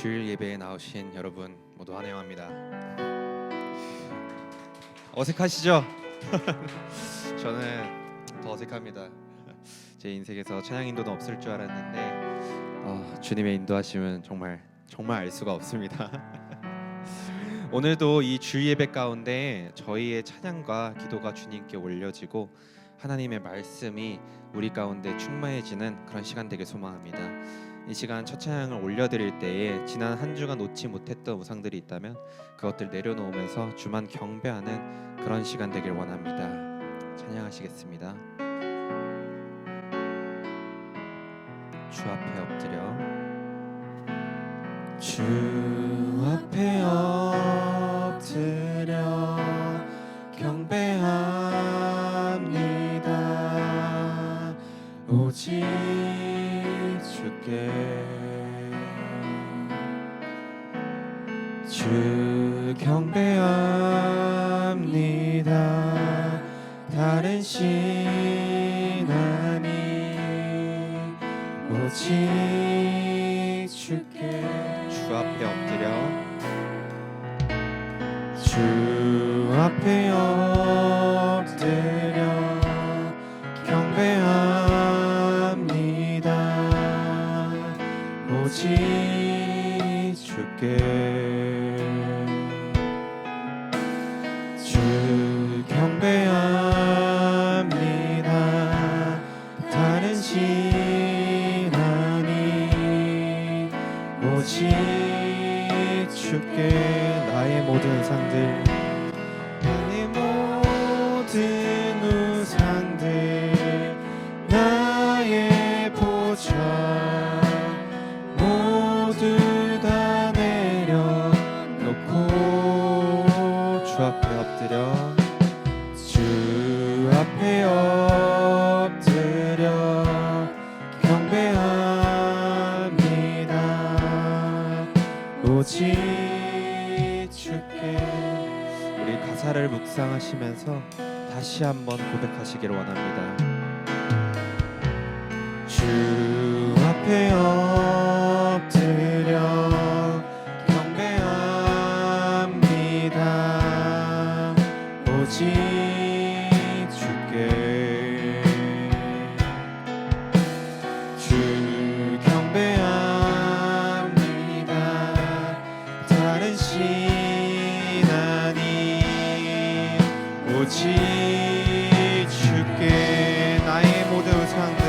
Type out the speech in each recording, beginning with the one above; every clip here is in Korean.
주일 예배에 나오신 여러분 모두 환영합니다. 어색하시죠? 저는 더 어색합니다. 제 인생에서 찬양 인도는 없을 줄 알았는데 주님의 인도하심은 정말 알 수가 없습니다. 오늘도 이 주일 예배 가운데 저희의 찬양과 기도가 주님께 올려지고 하나님의 말씀이 우리 가운데 충만해지는 그런 시간 되길 소망합니다. 이 시간 첫 찬양을 올려드릴 때에 지난 한 주간 놓지 못했던 우상들이 있다면 그것들 내려놓으면서 주만 경배하는 그런 시간 되길 원합니다. 찬양하시겠습니다. 주 앞에 엎드려 주 앞에 엎드려 경배합니다. 오직 주 경배합니다. 다른 신 아님 오직 주께 주 앞에 엎드려 주 앞에 엎드려 경배합니다. 오직 주께 주 경배합니다. 다른 신 아님 오직 주께 나의 모든 우상들 나의 모든 우상들 나의 보좌 모두 다 내려놓고 주 앞에 엎드려 주 앞에 엎드려 경배합니다. 오직 주께 우리 가사를 묵상하시면서 다시 한번 고백하시기를 원합니다. 주 앞에 엎드려 경배합니다. 오직 주께 주 경배합니다. 다른 신 아님 오직 주께 나의 모든 우상들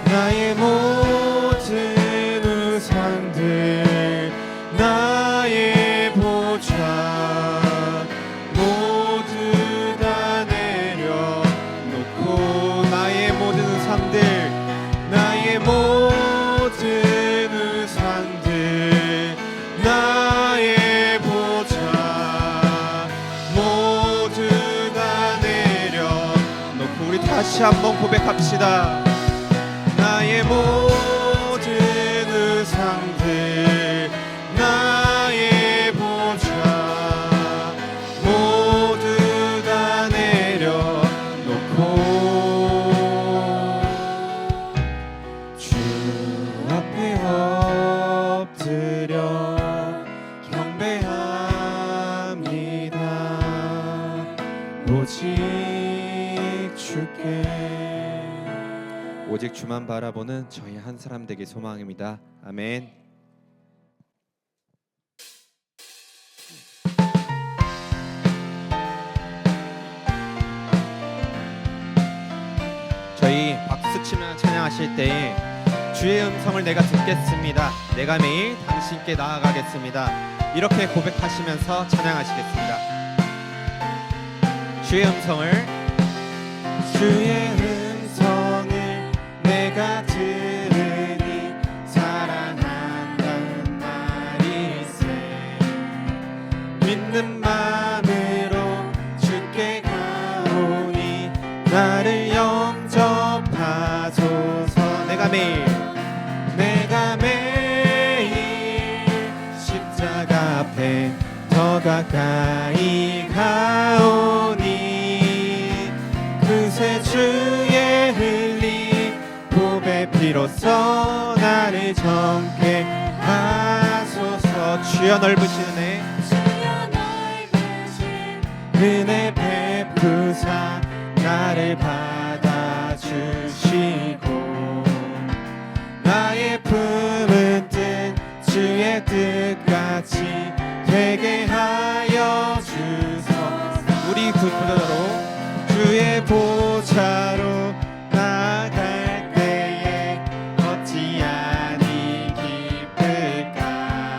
나의 모든 우상들 나의 보좌 모두 다 내려놓고 나의 모든 우상들 나의 모든 우상들 나의 보좌 모두 다 내려놓고 우리 다시 한번 고백합시다. 나의 모든 우상들 나의 보좌 모두 다 내려놓고 주 앞에 엎드려 경배합니다. 오직 주께 오직 주만 바라보는 저희 한 사람 되기 소망입니다. 아멘. 저희 박수 치며 찬양하실 때에 주의 음성을 내가 듣겠습니다. 내가 매일 당신께 나아가겠습니다. 이렇게 고백하시면서 찬양하시겠습니다. 주의 음성을 내가 들으니 사랑한다는 말일세. 믿는 마음으로 주께 가오니 나를 영접하소서. 내가 매일 십자가 앞에 더 가까이 가오니 그새 주의 흘린 보배 피로써 나를 정케 하소서. 불러요. 주여 넓으신 은혜 베푸사 나를 받아주시고 나의 품은 뜻 주의 뜻같이 되게 하여 주소서. 우리 보좌로 주의 보좌로 나아갈 때에 어찌하니 기쁠까.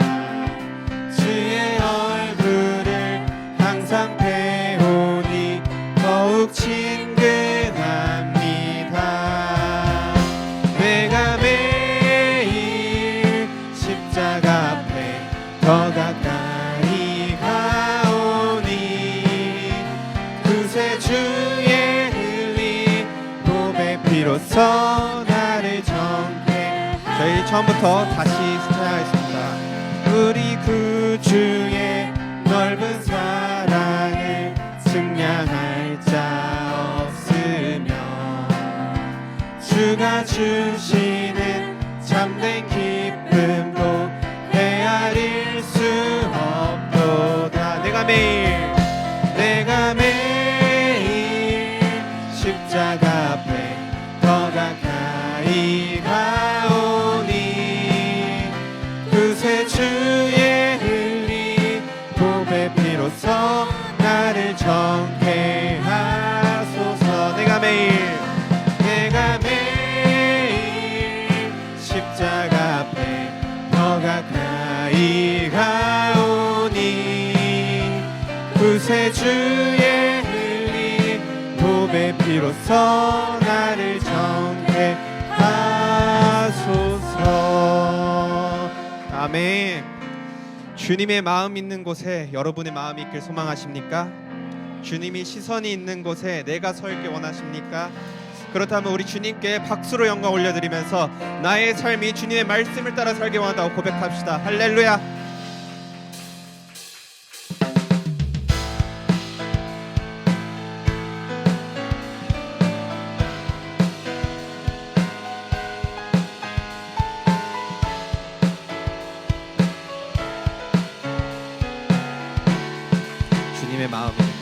주의 얼굴을 항상 배우니 더욱 친근합니다. 내가 매일 십자가 앞에 더 가까이 가오니 그새 주의 흘린 보배 피로써 나를 정케. 저희 처음부터 다시 찬양하겠습니다. 우리 구주의 넓은 사랑을 증량할 자 없으며 주가 주시는 참된 기쁨도 헤아릴 수 없도다. 내가 매일 십자가 앞에 더 가까이 가오니 그새 주의 흘린 보배 피로써 나를 정케 하소서. 내가 매일 십자가 앞에 더 가까이 가오니 그새 주의 흘린 보배 피로써 나를 정케 하소서. 아멘. 주님의 마음 있는 곳에 여러분의 마음이 있길 소망하십니까? 주님이 시선이 있는 곳에 내가 서 있길 원하십니까? 그렇다면 우리 주님께 박수로 영광 올려드리면서 나의 삶이 주님의 말씀을 따라 살기 원한다고 고백합시다. 할렐루야. 주님의 마음 있는 곳.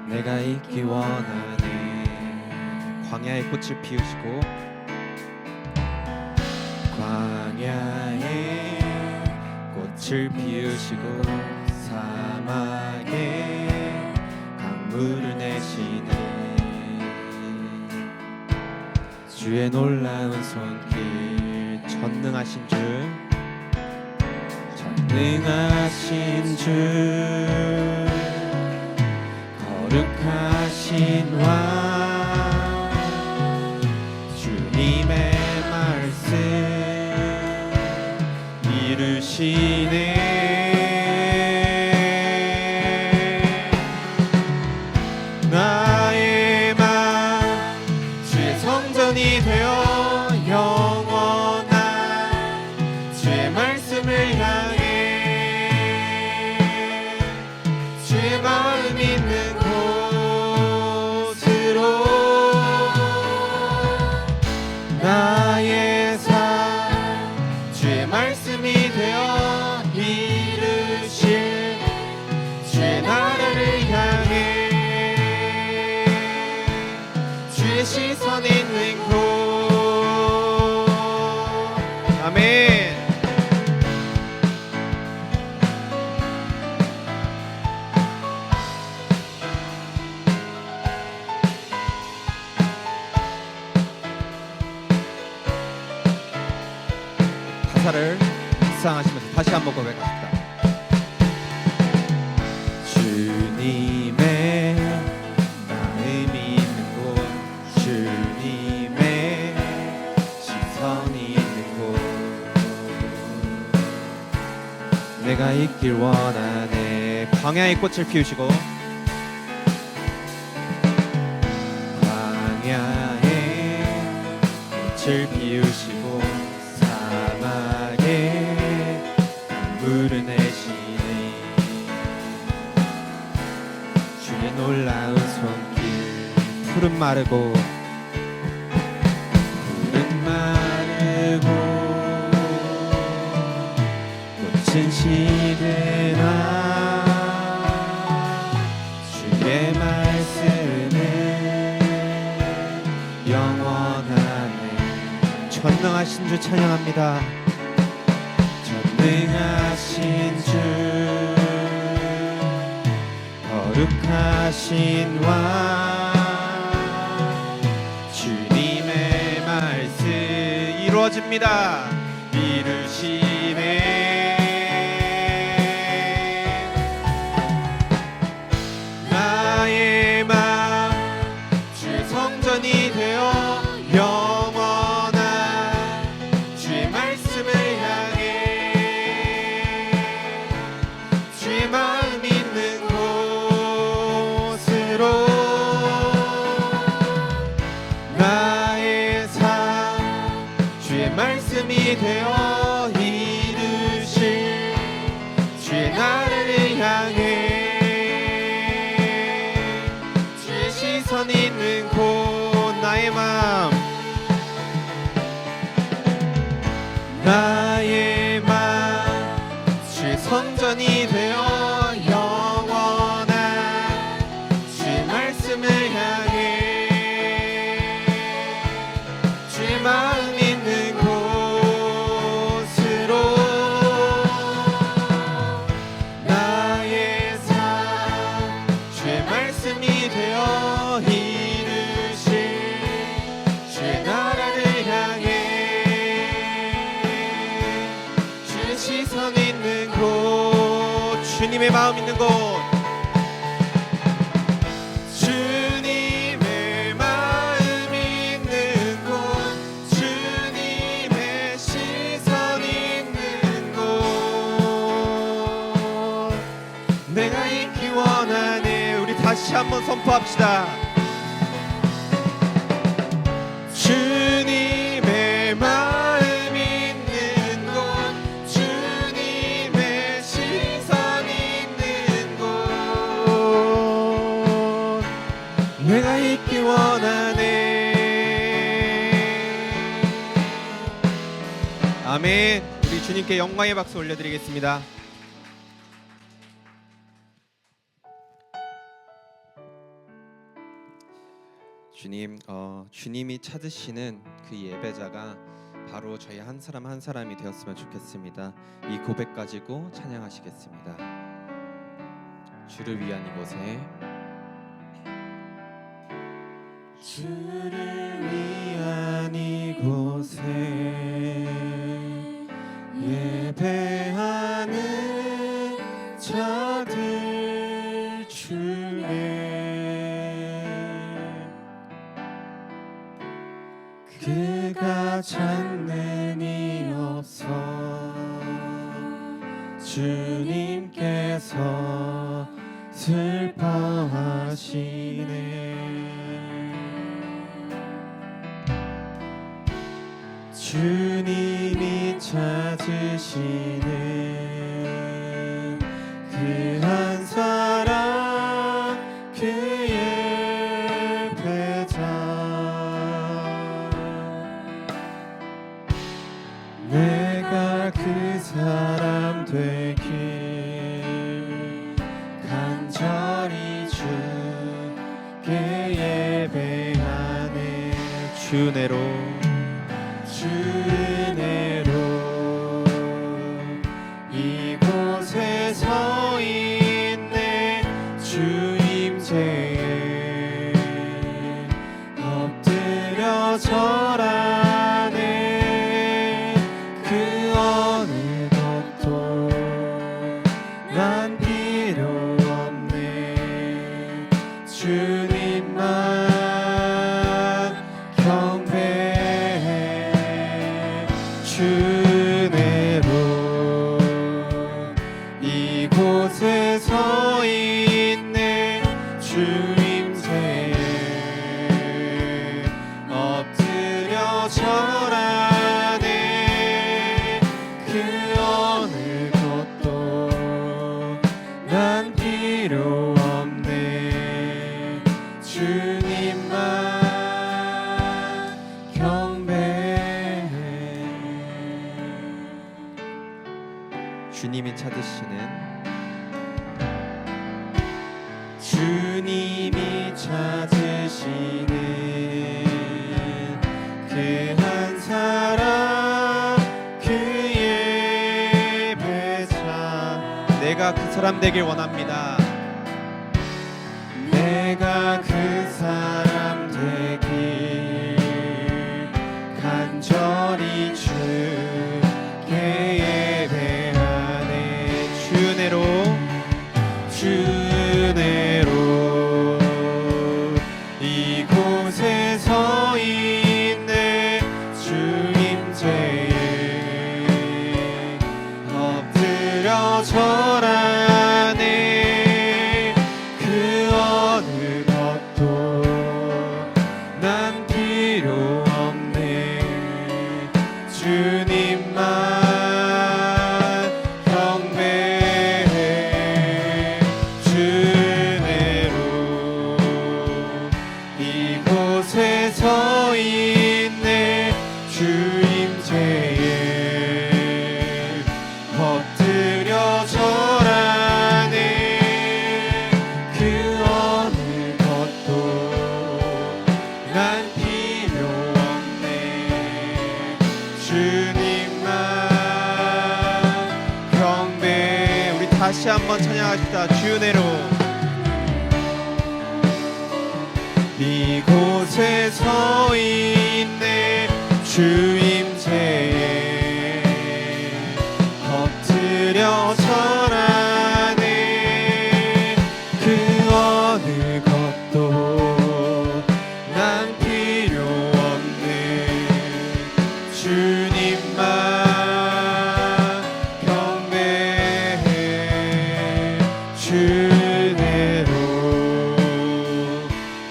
내가 있기 원하네. 광야의 꽃을 피우시고 광야의 꽃을 피우시고 사막에 강물을 내시네. 주의 놀라운 손길 전능하신 주 거룩하신 왕 주님의 말씀 이루시네. 나의 맘 주의 성전이 되어 영원한 주의 말씀을 향해 주의 마음 있는 나의 삶 주의 말씀이 되어 이루실 주의 나라를 향해 주의 시선 있는 곳. 아멘. 가사를 묵상하시면서 다시 한번 고백합시다. 주님의 마음이 있는 곳 주님의 시선이 있는 곳 내가 있길 원하네. 광야의 꽃을 피우시고 광야의 꽃을 피우시고 사막에 강물을 내 놀라운 손길. 푸른 마르고 꽃은 시드나 주의 말씀은 영원하네. 전능하신 주 찬양합니다. 전능하신 주 거룩하신 왕 주님의 말씀 이루어집니다. 이루시네. 나의 맘 주의 성전이 되어 영원한 주의 말씀을 향해 주의 마음 있는 곳으로 나의 삶 주의 말씀이 되어 이루실 주의 나라를 향해 주의 시선 있는 곳 나의 맘 나의 맘 주의 성전이 되어 영원한 주의 말씀을 향해 주의 마음 있는 곳으로 나의 삶 주의 말씀이 되어 이루실 주의 나라를 향해 주의 시선 있는 곳 주님의 마음 있는 곳 주님의 마음 있는 곳 주님의 시선 있는 곳 내가 있기 원하네. 우리 다시 한번 선포합시다. 주님의 마음 있는 곳 주님의 시선 있는 곳 내가 있기 원하네. 아멘. 우리 주님께 영광의 박수 올려드리겠습니다. 주님, 주님이 찾으시는 그 예배자가 바로 저희 한 사람 한 사람이 되었으면 좋겠습니다. 이 고백 가지고 찬양하시겠습니다. 주를 위한 이곳에 주를 위한 이곳에 예배하는 자들 중에 그가 찾는 이 없어 주님께서 슬퍼하시네. 주님이 찾으시는 그 한 사람 그 예배자 내가 그 사람 되길 간절히 주께 예배하네. 주 은혜로 이곳에 서 있네. 주 임재에 엎드려 절하네. 그 어느 것도 난 필요 없네. 주님만 경배해. 주 은혜로 이곳에 서 있네. 주 임재에 엎드려 절하네. 그 어느 것도 난 필요 없네. 주님이 찾으시는 그 한 사람 그의 배차. 내가 그 사람 되길 원합니다. 내가 그 사람 되길 간절히 주께 예배하네. 주 은혜로 이곳에 서 있네. 주 임재에 엎드려 절하네. 그 어느 것도 난 필요 없네. 주님만 경배해. 주 은혜로 이곳에 서 있네. 주 임재에 엎드려 절하네. 그 어느 것도 난 필요 없네. 주님만 경배. 우리 다시 한번 찬양합시다. 주 은혜로 이곳에 서 있네. 주 임재에 엎드려 절하네. 그 어느 것도 난 필요 없네. 주님만 경배해. 주 은혜로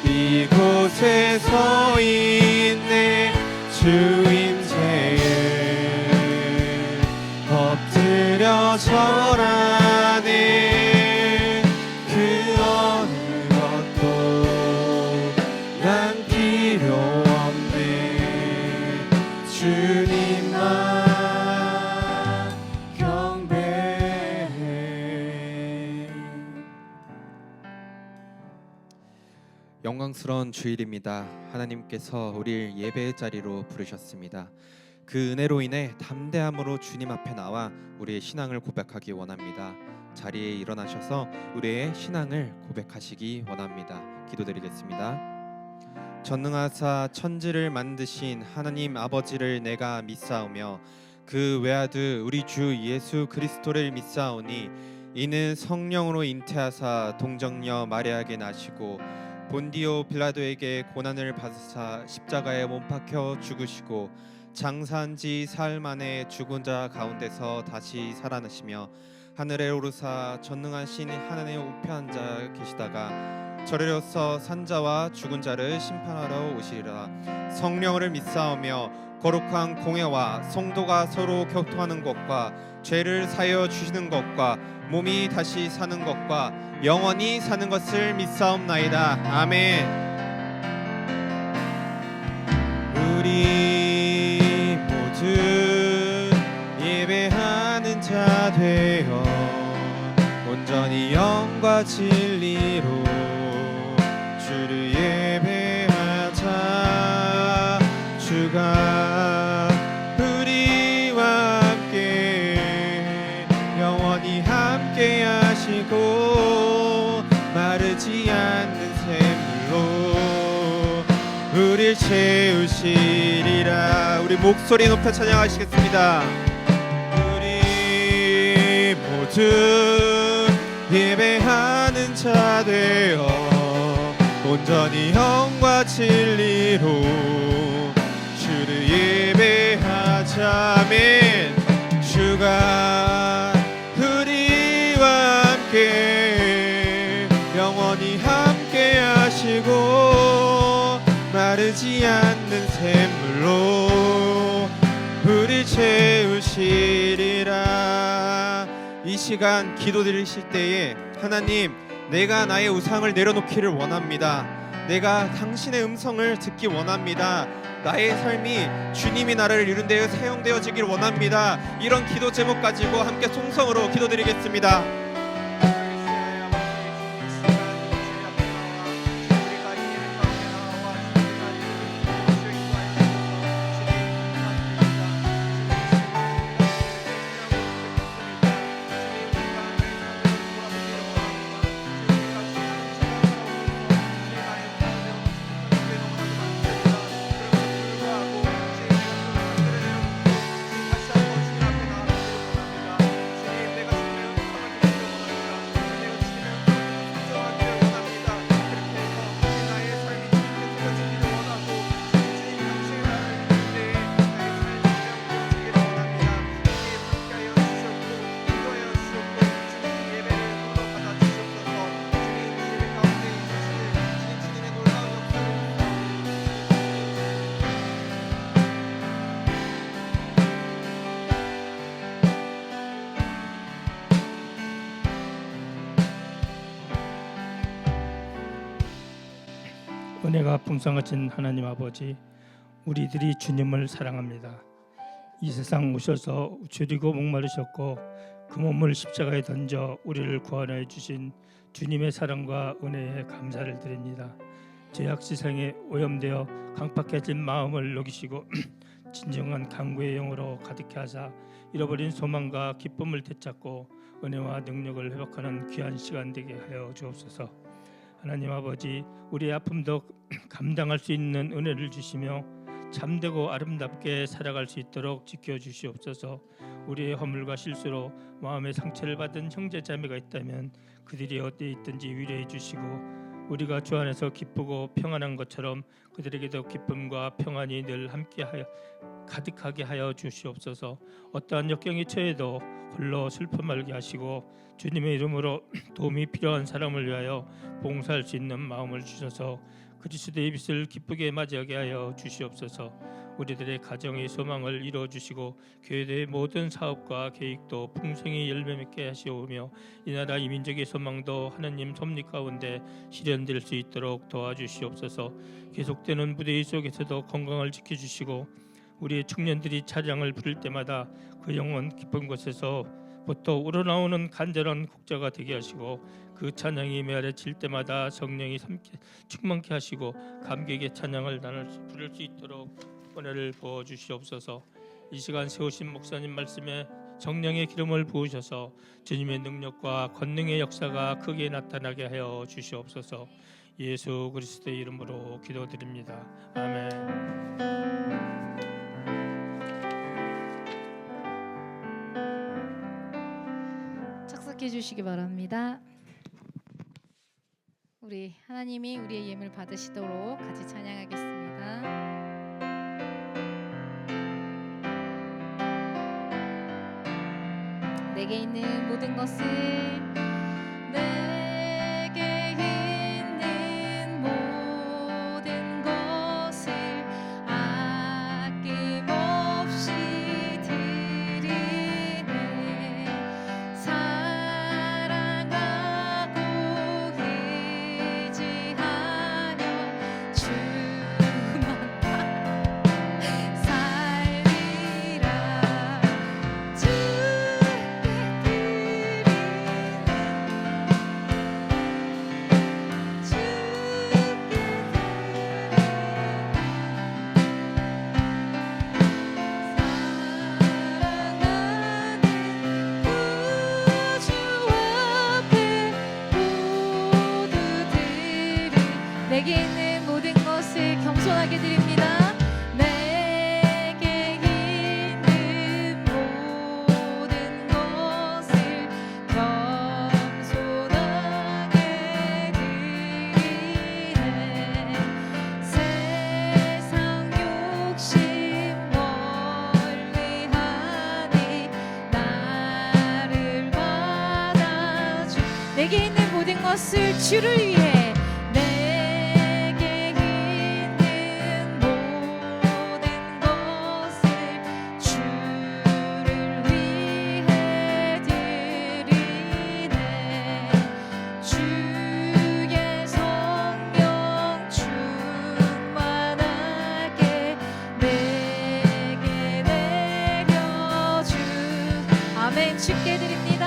이곳에 서 있네. 주 임재에 엎드려 절하네. 그 어느 것도 난 필요 없네. 주님만 경배해. 영광스러운 주일입니다. 하나님께서 우리를 예배의 자리로 부르셨습니다. 그 은혜로 인해 담대함으로 주님 앞에 나와 우리의 신앙을 고백하기 원합니다. 자리에 일어나셔서 우리의 신앙을 고백하시기 원합니다. 기도드리겠습니다. 전능하사 천지를 만드신 하나님 아버지를 내가 믿사오며 그 외아들 우리 주 예수 그리스도를 믿사오니 이는 성령으로 잉태하사 동정녀 마리아에게 나시고 본디오 빌라도에게 고난을 받으사 십자가에 못 박혀 죽으시고 장사한 지 사흘 만에 죽은 자 가운데서 다시 살아나시며 하늘에 오르사 전능하신 하나님의 우편 앉아 계시다가 저리로서 산자와 죽은 자를 심판하러 오시리라. 성령을 믿사오며 거룩한 공회와 성도가 서로 교통하는 것과 죄를 사하여 주시는 것과 몸이 다시 사는 것과 영원히 사는 것을 믿사옵나이다. 아멘. 우리 모두 예배하는 자 되어 온전히 영과 진리로 주를 예배하자. 주가 우리와 함께 영원히 함께 하시고 마르지 않는 샘물로 우릴 채우시리라. 우리 목소리 높여 찬양하시겠습니다. 우리 모두 예배하는 자 되어 온전히 영과 진리로 주를 예배하자. 아멘. 주가 우리와 함께 영원히 함께 하시고 마르지 않는 샘물로 우리 채우시리라. 이 시간 기도 드리실 때에 하나님, 내가 나의 우상을 내려놓기를 원합니다. 내가 당신의 음성을 듣기 원합니다. 나의 삶이 주님이 나를 이룬 데에 사용되어지길 원합니다. 이런 기도 제목 가지고 함께 송성으로 기도드리겠습니다. 은혜가 풍성하신 하나님 아버지, 우리들이 주님을 사랑합니다. 이 세상 오셔서 줄이고 목마르셨고 그 몸을 십자가에 던져 우리를 구원해 주신 주님의 사랑과 은혜에 감사를 드립니다. 죄악 세상에 오염되어 강팍해진 마음을 녹이시고 진정한 강구의 영으로 가득해 하사 잃어버린 소망과 기쁨을 되찾고 은혜와 능력을 회복하는 귀한 시간 되게 하여 주옵소서. 하나님 아버지, 우리의 아픔도 감당할 수 있는 은혜를 주시며 참되고 아름답게 살아갈 수 있도록 지켜주시옵소서. 우리의 허물과 실수로 마음의 상처를 받은 형제 자매가 있다면 그들이 어디에 있든지 위로해 주시고, 우리가 주 안에서 기쁘고 평안한 것처럼 그들에게도 기쁨과 평안이 늘 함께하여 가득하게 하여 주시옵소서. 어떠한 역경이 처해도 홀로 슬퍼 말게 하시고 주님의 이름으로 도움이 필요한 사람을 위하여 봉사할 수 있는 마음을 주셔서 그리스도의 빛을 기쁘게 맞이하게 하여 주시옵소서. 우리들의 가정의 소망을 이루어 주시고 교회의 모든 사업과 계획도 풍성히 열매 맺게 하시오며 이 나라 이 민족의 소망도 하나님 섭리 가운데 실현될 수 있도록 도와주시옵소서. 계속되는 무대 속에서도 건강을 지켜주시고 우리의 청년들이 찬양을 부를 때마다 그 영혼 깊은 곳에서 부터 우러나오는 간절한 곡자가 되게 하시고 그 찬양이 메아려칠 때마다 성령이 충만케 하시고 감격의 찬양을 부를 수 있도록 은혜를 부어 주시옵소서. 이 시간 세우신 목사님 말씀에 성령의 기름을 부으셔서 주님의 능력과 권능의 역사가 크게 나타나게 하여 주시옵소서. 예수 그리스도의 이름으로 기도드립니다. 아멘. 착석해 주시기 바랍니다. 우리 하나님이 우리의 예물 받으시도록 같이 찬양하겠습니다. 내게 있는 모든 것을 내게 있는 모든 것을 아낌없이 드리네. 사랑하고 의지하며 주만 살리라. 내게 있는 모든 것을 겸손하게 드립니다. 내게 있는 모든 것을 겸손하게 드리네. 세상 욕심 멀리하니 나를 받아주. 내게 있는 모든 것을 주를 위해 주의 성령 주께 드립니다.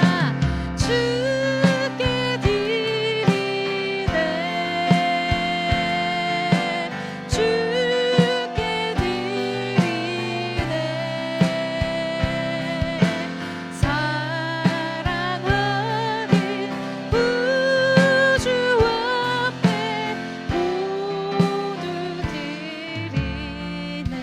주께 드리네. 주께 드리네. 사랑하는 우주 앞에 모두 드리네.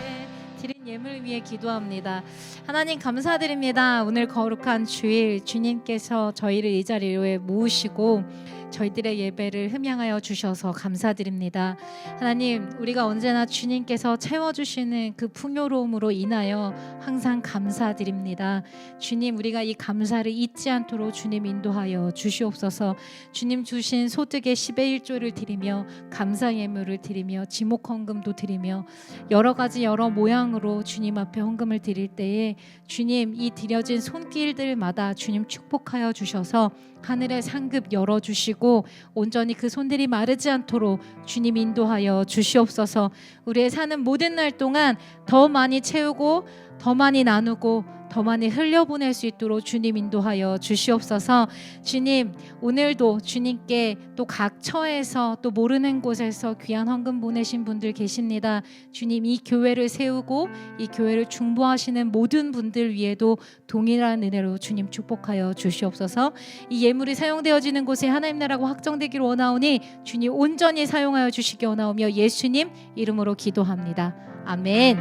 드린 예물 위해 기도합니다. 하나님 감사드립니다. 오늘 거룩한 주일 주님께서 저희를 이 자리에 모으시고 저희들의 예배를 흠양하여 주셔서 감사드립니다. 하나님, 우리가 언제나 주님께서 채워주시는 그 풍요로움으로 인하여 항상 감사드립니다. 주님, 우리가 이 감사를 잊지 않도록 주님 인도하여 주시옵소서. 주님 주신 소득의 10의 1조를 드리며 감사 예물을 드리며 지목 헌금도 드리며 여러 가지 여러 모양으로 주님 앞에 헌금을 드릴 때에 주님, 이 드려진 손길들마다 주님 축복하여 주셔서 하늘의 상급 열어주시고 온전히 그 손들이 마르지 않도록 주님 인도하여 주시옵소서. 우리의 사는 모든 날 동안 더 많이 채우고 더 많이 나누고 더 많이 흘려보낼 수 있도록 주님 인도하여 주시옵소서. 주님, 오늘도 주님께 또 각 처에서 또 모르는 곳에서 귀한 헌금 보내신 분들 계십니다. 주님, 이 교회를 세우고 이 교회를 중보하시는 모든 분들 위에도 동일한 은혜로 주님 축복하여 주시옵소서. 이 예물이 사용되어지는 곳에 하나님 나라가 확정되기를 원하오니 주님 온전히 사용하여 주시기 원하오며 예수님 이름으로 기도합니다. 아멘.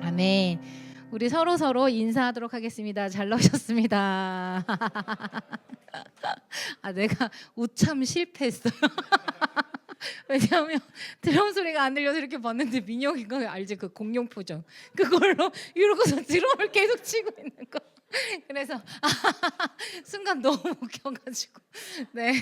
아멘. 우리 서로 인사하도록 하겠습니다. 잘 나오셨습니다. 내가 우참 실패했어요. 왜냐하면 드럼 소리가 안 들려서 이렇게 봤는데 민영이 거 알지? 그 공룡 표정 그걸로 이러고서 드럼을 계속 치고 있는 거. 그래서 순간 너무 웃겨가지고 네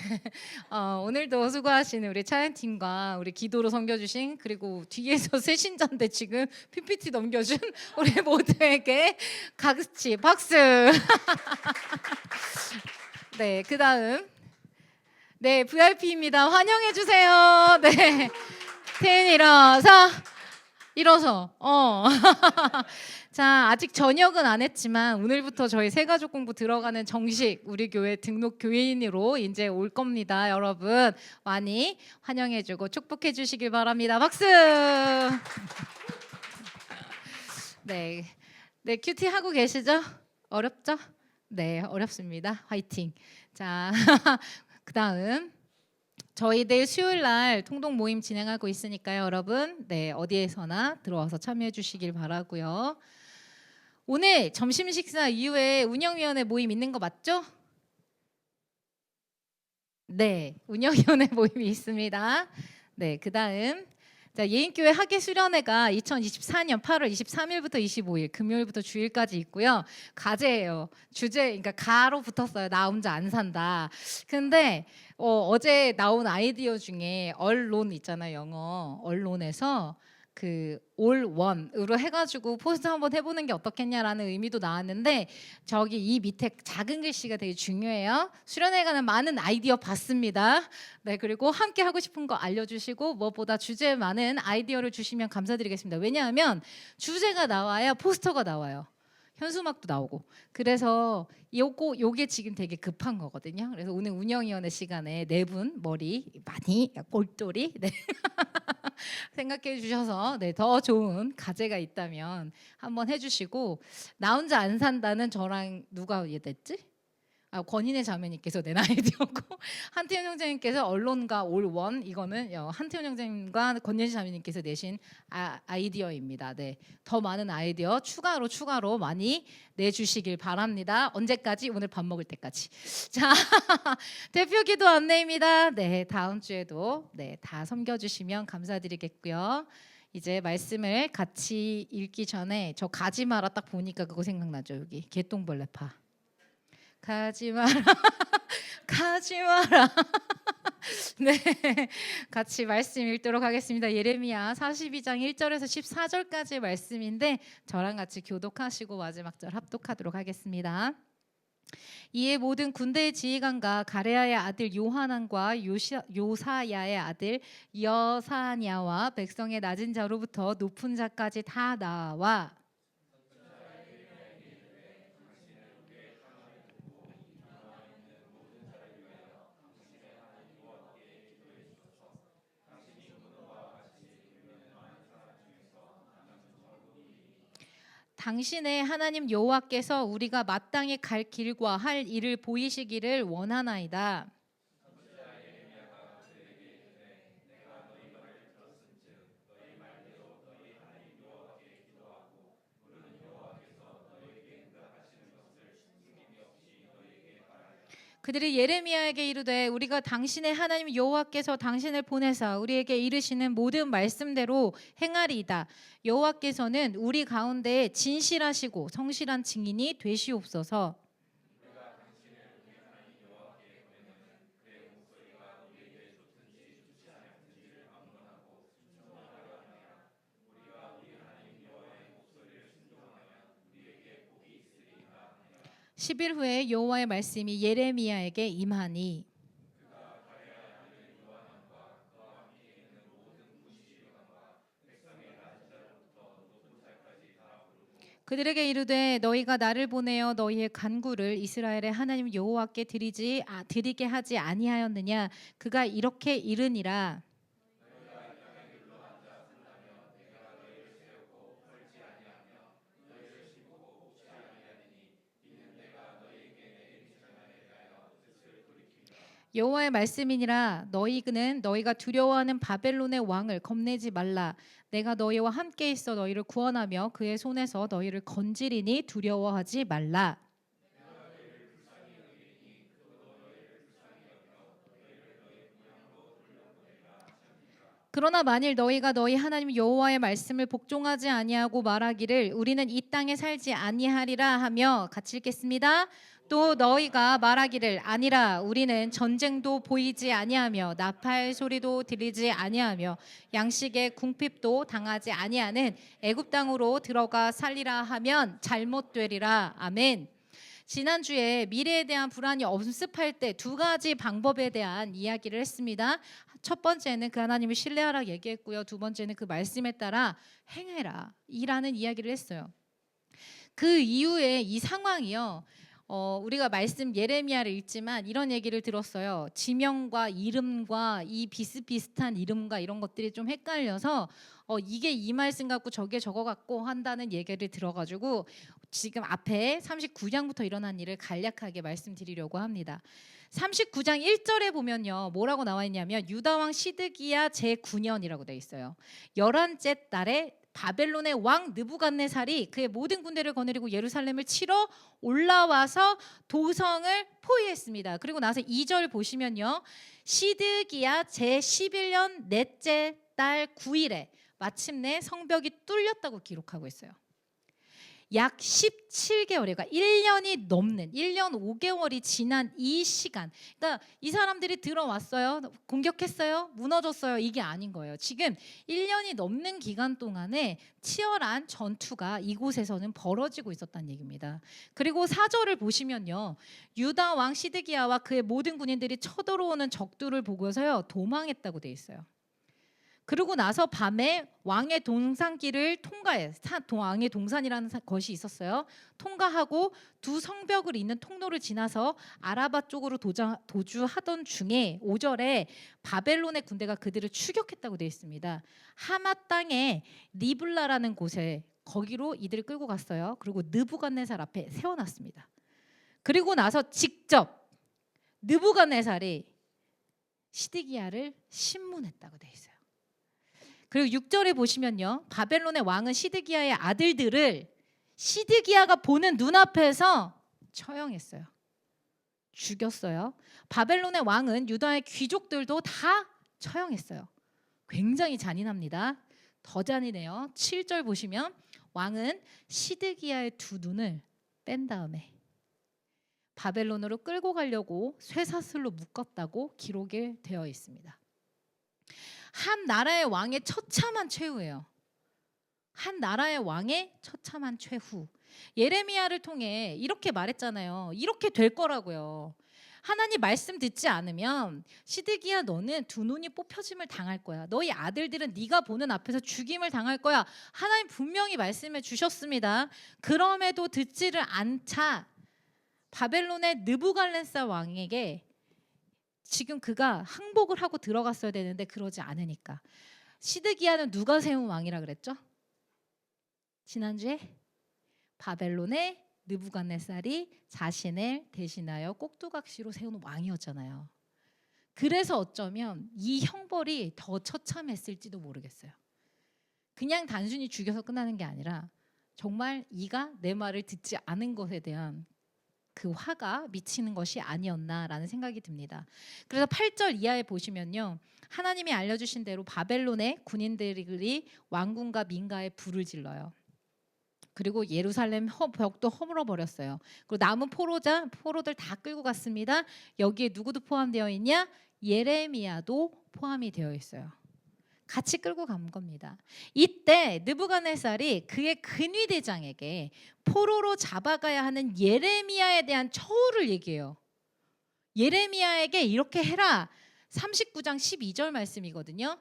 오늘도 수고하시는 우리 찬양팀과 우리 기도로 섬겨주신 그리고 뒤에서 새신자인데 지금 PPT 넘겨준 우리 모두에게 같이 박수. 네, 그 다음 네 VIP입니다. 환영해 주세요. 네, 태인 일어서 자, 아직 저녁은 안 했지만 오늘부터 저희 새가족 공부 들어가는 정식 우리 교회 등록 교회인으로 이제 올 겁니다. 여러분 많이 환영해주고 축복해 주시길 바랍니다. 박수. 네, 큐티 하고 계시죠? 어렵죠? 네, 어렵습니다. 화이팅. 자, 그 다음 저희들 수요일 날 통독 모임 진행하고 있으니까요, 여러분. 네, 어디에서나 들어와서 참여해 주시길 바라고요. 오늘 점심 식사 이후에 운영위원회 모임 있는 거 맞죠? 네, 운영위원회 모임이 있습니다. 네, 그 다음 예인교회 학예 수련회가 2024년 8월 23일부터 25일 금요일부터 주일까지 있고요. 과제예요. 주제 그러니까 가로 붙었어요. 나 혼자 안 산다. 근데 어제 나온 아이디어 중에 언론 있잖아요. 영어 언론에서 그 all one으로 해가지고 포스트 한번 해보는 게 어떻겠냐라는 의미도 나왔는데 저기 이 밑에 작은 글씨가 되게 중요해요. 수련회 가는 많은 아이디어 받습니다. 네, 그리고 함께 하고 싶은 거 알려주시고 무엇보다 주제에 많은 아이디어를 주시면 감사드리겠습니다. 왜냐하면 주제가 나와야 포스터가 나와요. 현수막도 나오고. 그래서 요게 지금 되게 급한 거거든요. 그래서 오늘 운영위원회 시간에 네 분 머리 많이 꼴돌이 네. 생각해 주셔서 네, 더 좋은 과제가 있다면 한번 해주시고 나 혼자 안 산다는 저랑 누가 이해됐지? 권인혜 자매님께서 낸 아이디어고 한태현 형제님께서 언론과 올원 이거는 한태현 형제님과 권인혜 자매님께서 내신 아이디어입니다. 네, 더 많은 아이디어 추가로 많이 내주시길 바랍니다. 언제까지? 오늘 밥 먹을 때까지. 자, 대표 기도 안내입니다. 네, 다음 주에도 네, 다 섬겨주시면 감사드리겠고요. 이제 말씀을 같이 읽기 전에 저 가지 마라 딱 보니까 그거 생각나죠. 여기 개똥벌레파. 가지 마라 가지 마라. 네, 같이 말씀 읽도록 하겠습니다. 예레미야 42장 1절에서 14절까지의 말씀인데 저랑 같이 교독하시고 마지막 절 합독하도록 하겠습니다. 이에 모든 군대의 지휘관과 가레아의 아들 요하난과 요사야의 아들 여사냐와 백성의 낮은 자로부터 높은 자까지 다 나와 당신의 하나님 여호와께서 우리가 마땅히 갈 길과 할 일을 보이시기를 원하나이다. 그들이 예레미야에게 이르되 우리가 당신의 하나님 여호와께서 당신을 보내사 우리에게 이르시는 모든 말씀대로 행하리이다. 여호와께서는 우리 가운데 진실하시고 성실한 증인이 되시옵소서. 십 일 후에 여호와의 말씀이 예레미야에게 임하니 그들에게 이르되 너희가 나를 보내어 너희의 간구를 이스라엘의 하나님 여호와께 드리게 하지 아니하였느냐. 그가 이렇게 이르니라. 여호와의 말씀이니라. 너희가 두려워하는 바벨론의 왕을 겁내지 말라. 내가 너희와 함께 있어 너희를 구원하며 그의 손에서 너희를 건지리니 두려워하지 말라. 그러나 만일 너희가 너희 하나님 여호와의 말씀을 복종하지 아니하고 말하기를 우리는 이 땅에 살지 아니하리라 하며, 같이 읽겠습니다. 또 너희가 말하기를 아니라 우리는 전쟁도 보이지 아니하며 나팔 소리도 들리지 아니하며 양식의 궁핍도 당하지 아니하는 애굽 땅으로 들어가 살리라 하면 잘못되리라. 아멘. 지난주에 미래에 대한 불안이 엄습할 때 두 가지 방법에 대한 이야기를 했습니다. 첫 번째는 그 하나님을 신뢰하라 얘기했고요. 두 번째는 그 말씀에 따라 행해라 이라는 이야기를 했어요. 그 이후에 이 상황이요. 우리가 말씀 예레미야를 읽지만 이런 얘기를 들었어요. 지명과 이름과 이 비슷비슷한 이름과 이런 것들이 좀 헷갈려서 이게 이 말씀 같고 저게 저거 같고 한다는 얘기를 들어가지고 지금 앞에 39장부터 일어난 일을 간략하게 말씀드리려고 합니다. 39장 1절에 보면요. 뭐라고 나와 있냐면 유다왕 시드기야 제9년이라고 돼 있어요. 11째 달에 바벨론의 왕 느부갓네살이 그의 모든 군대를 거느리고 예루살렘을 치러 올라와서 도성을 포위했습니다. 그리고 나서 2절 보시면요. 시드기야 제11년 넷째 달 9일에 마침내 성벽이 뚫렸다고 기록하고 있어요. 약 17개월, 그러니까 1년이 넘는 1년 5개월이 지난 이 시간, 그러니까 이 사람들이 들어왔어요, 공격했어요, 무너졌어요, 이게 아닌 거예요. 지금 1년이 넘는 기간 동안에 치열한 전투가 이곳에서는 벌어지고 있었다는 얘기입니다. 그리고 4절을 보시면요, 유다 왕 시드기야와 그의 모든 군인들이 쳐들어오는 적들을 보고서요 도망했다고 돼 있어요. 그러고 나서 밤에 왕의 동산길을 통과해, 왕의 동산이라는 것이 있었어요. 통과하고 두 성벽을 잇는 통로를 지나서 아라바 쪽으로 도주하던 중에 5절에 바벨론의 군대가 그들을 추격했다고 되어 있습니다. 하마 땅에 리블라라는 곳에 거기로 이들을 끌고 갔어요. 그리고 느부갓네살 앞에 세워놨습니다. 그리고 나서 직접 느부갓네살이 시드기야를 신문했다고 되어 있어요. 그리고 6절에 보시면요. 바벨론의 왕은 시드기야의 아들들을 시드기야가 보는 눈앞에서 처형했어요. 죽였어요. 바벨론의 왕은 유다의 귀족들도 다 처형했어요. 굉장히 잔인합니다. 더 잔인해요. 7절 보시면 왕은 시드기야의 두 눈을 뺀 다음에 바벨론으로 끌고 가려고 쇠사슬로 묶었다고 기록이 되어 있습니다. 한 나라의 왕의 처참한 최후예요. 한 나라의 왕의 처참한 최후. 예레미야를 통해 이렇게 말했잖아요. 이렇게 될 거라고요. 하나님 말씀 듣지 않으면 시드기야 너는 두 눈이 뽑혀짐을 당할 거야. 너희 아들들은 네가 보는 앞에서 죽임을 당할 거야. 하나님 분명히 말씀해 주셨습니다. 그럼에도 듣지를 않자 바벨론의 느부갓네살 왕에게 지금 그가 항복을 하고 들어갔어야 되는데 그러지 않으니까. 시드기야는 누가 세운 왕이라 그랬죠? 지난주에 바벨론의 느부갓네살이 자신을 대신하여 꼭두각시로 세운 왕이었잖아요. 그래서 어쩌면 이 형벌이 더 처참했을지도 모르겠어요. 그냥 단순히 죽여서 끝나는 게 아니라 정말 이가 내 말을 듣지 않은 것에 대한 그 화가 미치는 것이 아니었나라는 생각이 듭니다. 그래서 8절 이하에 보시면요, 하나님이 알려주신 대로 바벨론의 군인들이 왕궁과 민가에 불을 질러요. 그리고 예루살렘 벽도 허물어 버렸어요. 그리고 남은 포로들 다 끌고 갔습니다. 여기에 누구도 포함되어 있냐? 예레미야도 포함이 되어 있어요. 같이 끌고 간 겁니다. 이때 느부갓네살이 그의 근위대장에게 포로로 잡아가야 하는 예레미야에 대한 처우를 얘기해요. 예레미야에게 이렇게 해라. 39장 12절 말씀이거든요.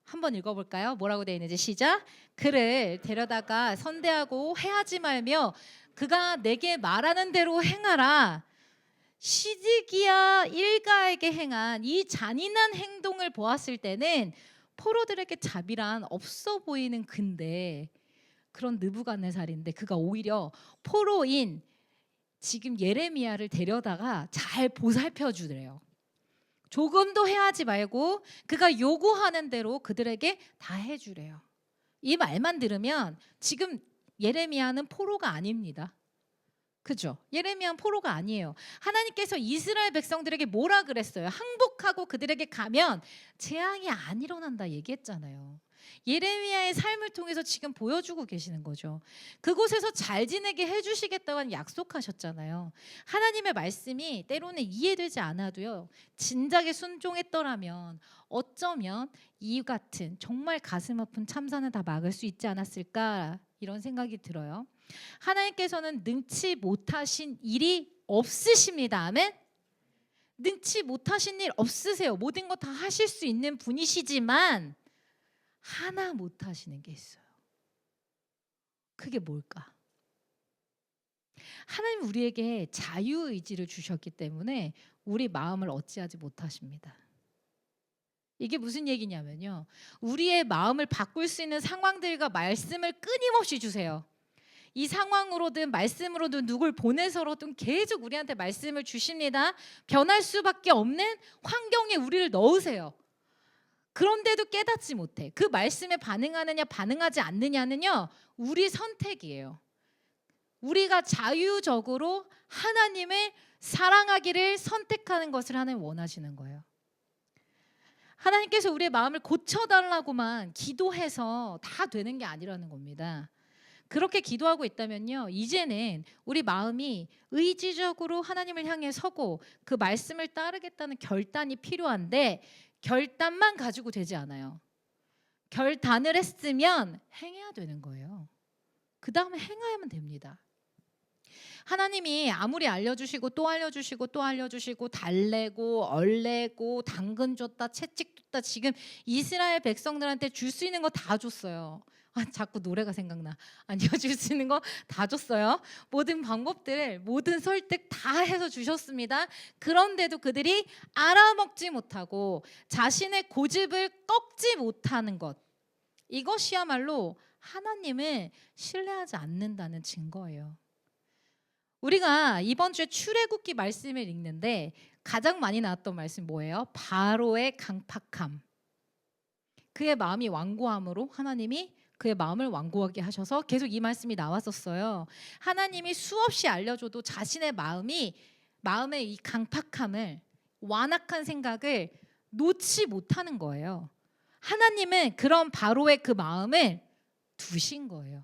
한번 읽어볼까요? 뭐라고 되어 있는지 시작. 그를 데려다가 선대하고 해하지 말며 그가 내게 말하는 대로 행하라. 시드기야 일가에게 행한 이 잔인한 행동을 보았을 때는 포로들에게 자비란 없어 보이는 근데 그런 느부갓네살인데 그가 오히려 포로인 지금 예레미야를 데려다가 잘 보살펴 주래요. 조금도 해하지 말고 그가 요구하는 대로 그들에게 다 해주래요. 이 말만 들으면 지금 예레미야는 포로가 아닙니다. 그죠? 예레미야는 포로가 아니에요. 하나님께서 이스라엘 백성들에게 뭐라 그랬어요? 항복하고 그들에게 가면 재앙이 안 일어난다 얘기했잖아요. 예레미야의 삶을 통해서 지금 보여주고 계시는 거죠. 그곳에서 잘 지내게 해주시겠다고 약속하셨잖아요. 하나님의 말씀이 때로는 이해되지 않아도요, 진작에 순종했더라면 어쩌면 이 같은 정말 가슴 아픈 참사는 다 막을 수 있지 않았을까, 이런 생각이 들어요. 하나님께서는 능치 못하신 일이 없으십니다. 아멘. 능치 못하신 일 없으세요. 모든 거 다 하실 수 있는 분이시지만 하나 못하시는 게 있어요. 그게 뭘까? 하나님 우리에게 자유의지를 주셨기 때문에 우리 마음을 어찌하지 못하십니다. 이게 무슨 얘기냐면요, 우리의 마음을 바꿀 수 있는 상황들과 말씀을 끊임없이 주세요. 이 상황으로든 말씀으로든 누굴 보내서로든 계속 우리한테 말씀을 주십니다. 변할 수밖에 없는 환경에 우리를 넣으세요. 그런데도 깨닫지 못해. 그 말씀에 반응하느냐 반응하지 않느냐는요, 우리 선택이에요. 우리가 자유적으로 하나님을 사랑하기를 선택하는 것을 하나님 원하시는 거예요. 하나님께서 우리의 마음을 고쳐달라고만 기도해서 다 되는 게 아니라는 겁니다. 그렇게 기도하고 있다면요, 이제는 우리 마음이 의지적으로 하나님을 향해 서고 그 말씀을 따르겠다는 결단이 필요한데, 결단만 가지고 되지 않아요. 결단을 했으면 행해야 되는 거예요. 그 다음에 행하면 됩니다. 하나님이 아무리 알려주시고 또 알려주시고 또 알려주시고 달래고 얼래고 당근 줬다 채찍 줬다 지금 이스라엘 백성들한테 줄 수 있는 거 다 줬어요. 자꾸 노래가 생각나. 아니요, 줄 수 있는 거 다 줬어요. 모든 방법들, 모든 설득 다 해서 주셨습니다. 그런데도 그들이 알아먹지 못하고 자신의 고집을 꺾지 못하는 것, 이것이야말로 하나님을 신뢰하지 않는다는 증거예요. 우리가 이번 주에 출애굽기 말씀을 읽는데 가장 많이 나왔던 말씀 뭐예요? 바로의 강팍함. 그의 마음이 완고함으로 하나님이 그의 마음을 완고하게 하셔서 계속 이 말씀이 나왔었어요. 하나님이 수없이 알려줘도 자신의 마음의 이 강팍함을, 완악한 생각을 놓지 못하는 거예요. 하나님은 그런 바로의 그 마음을 두신 거예요.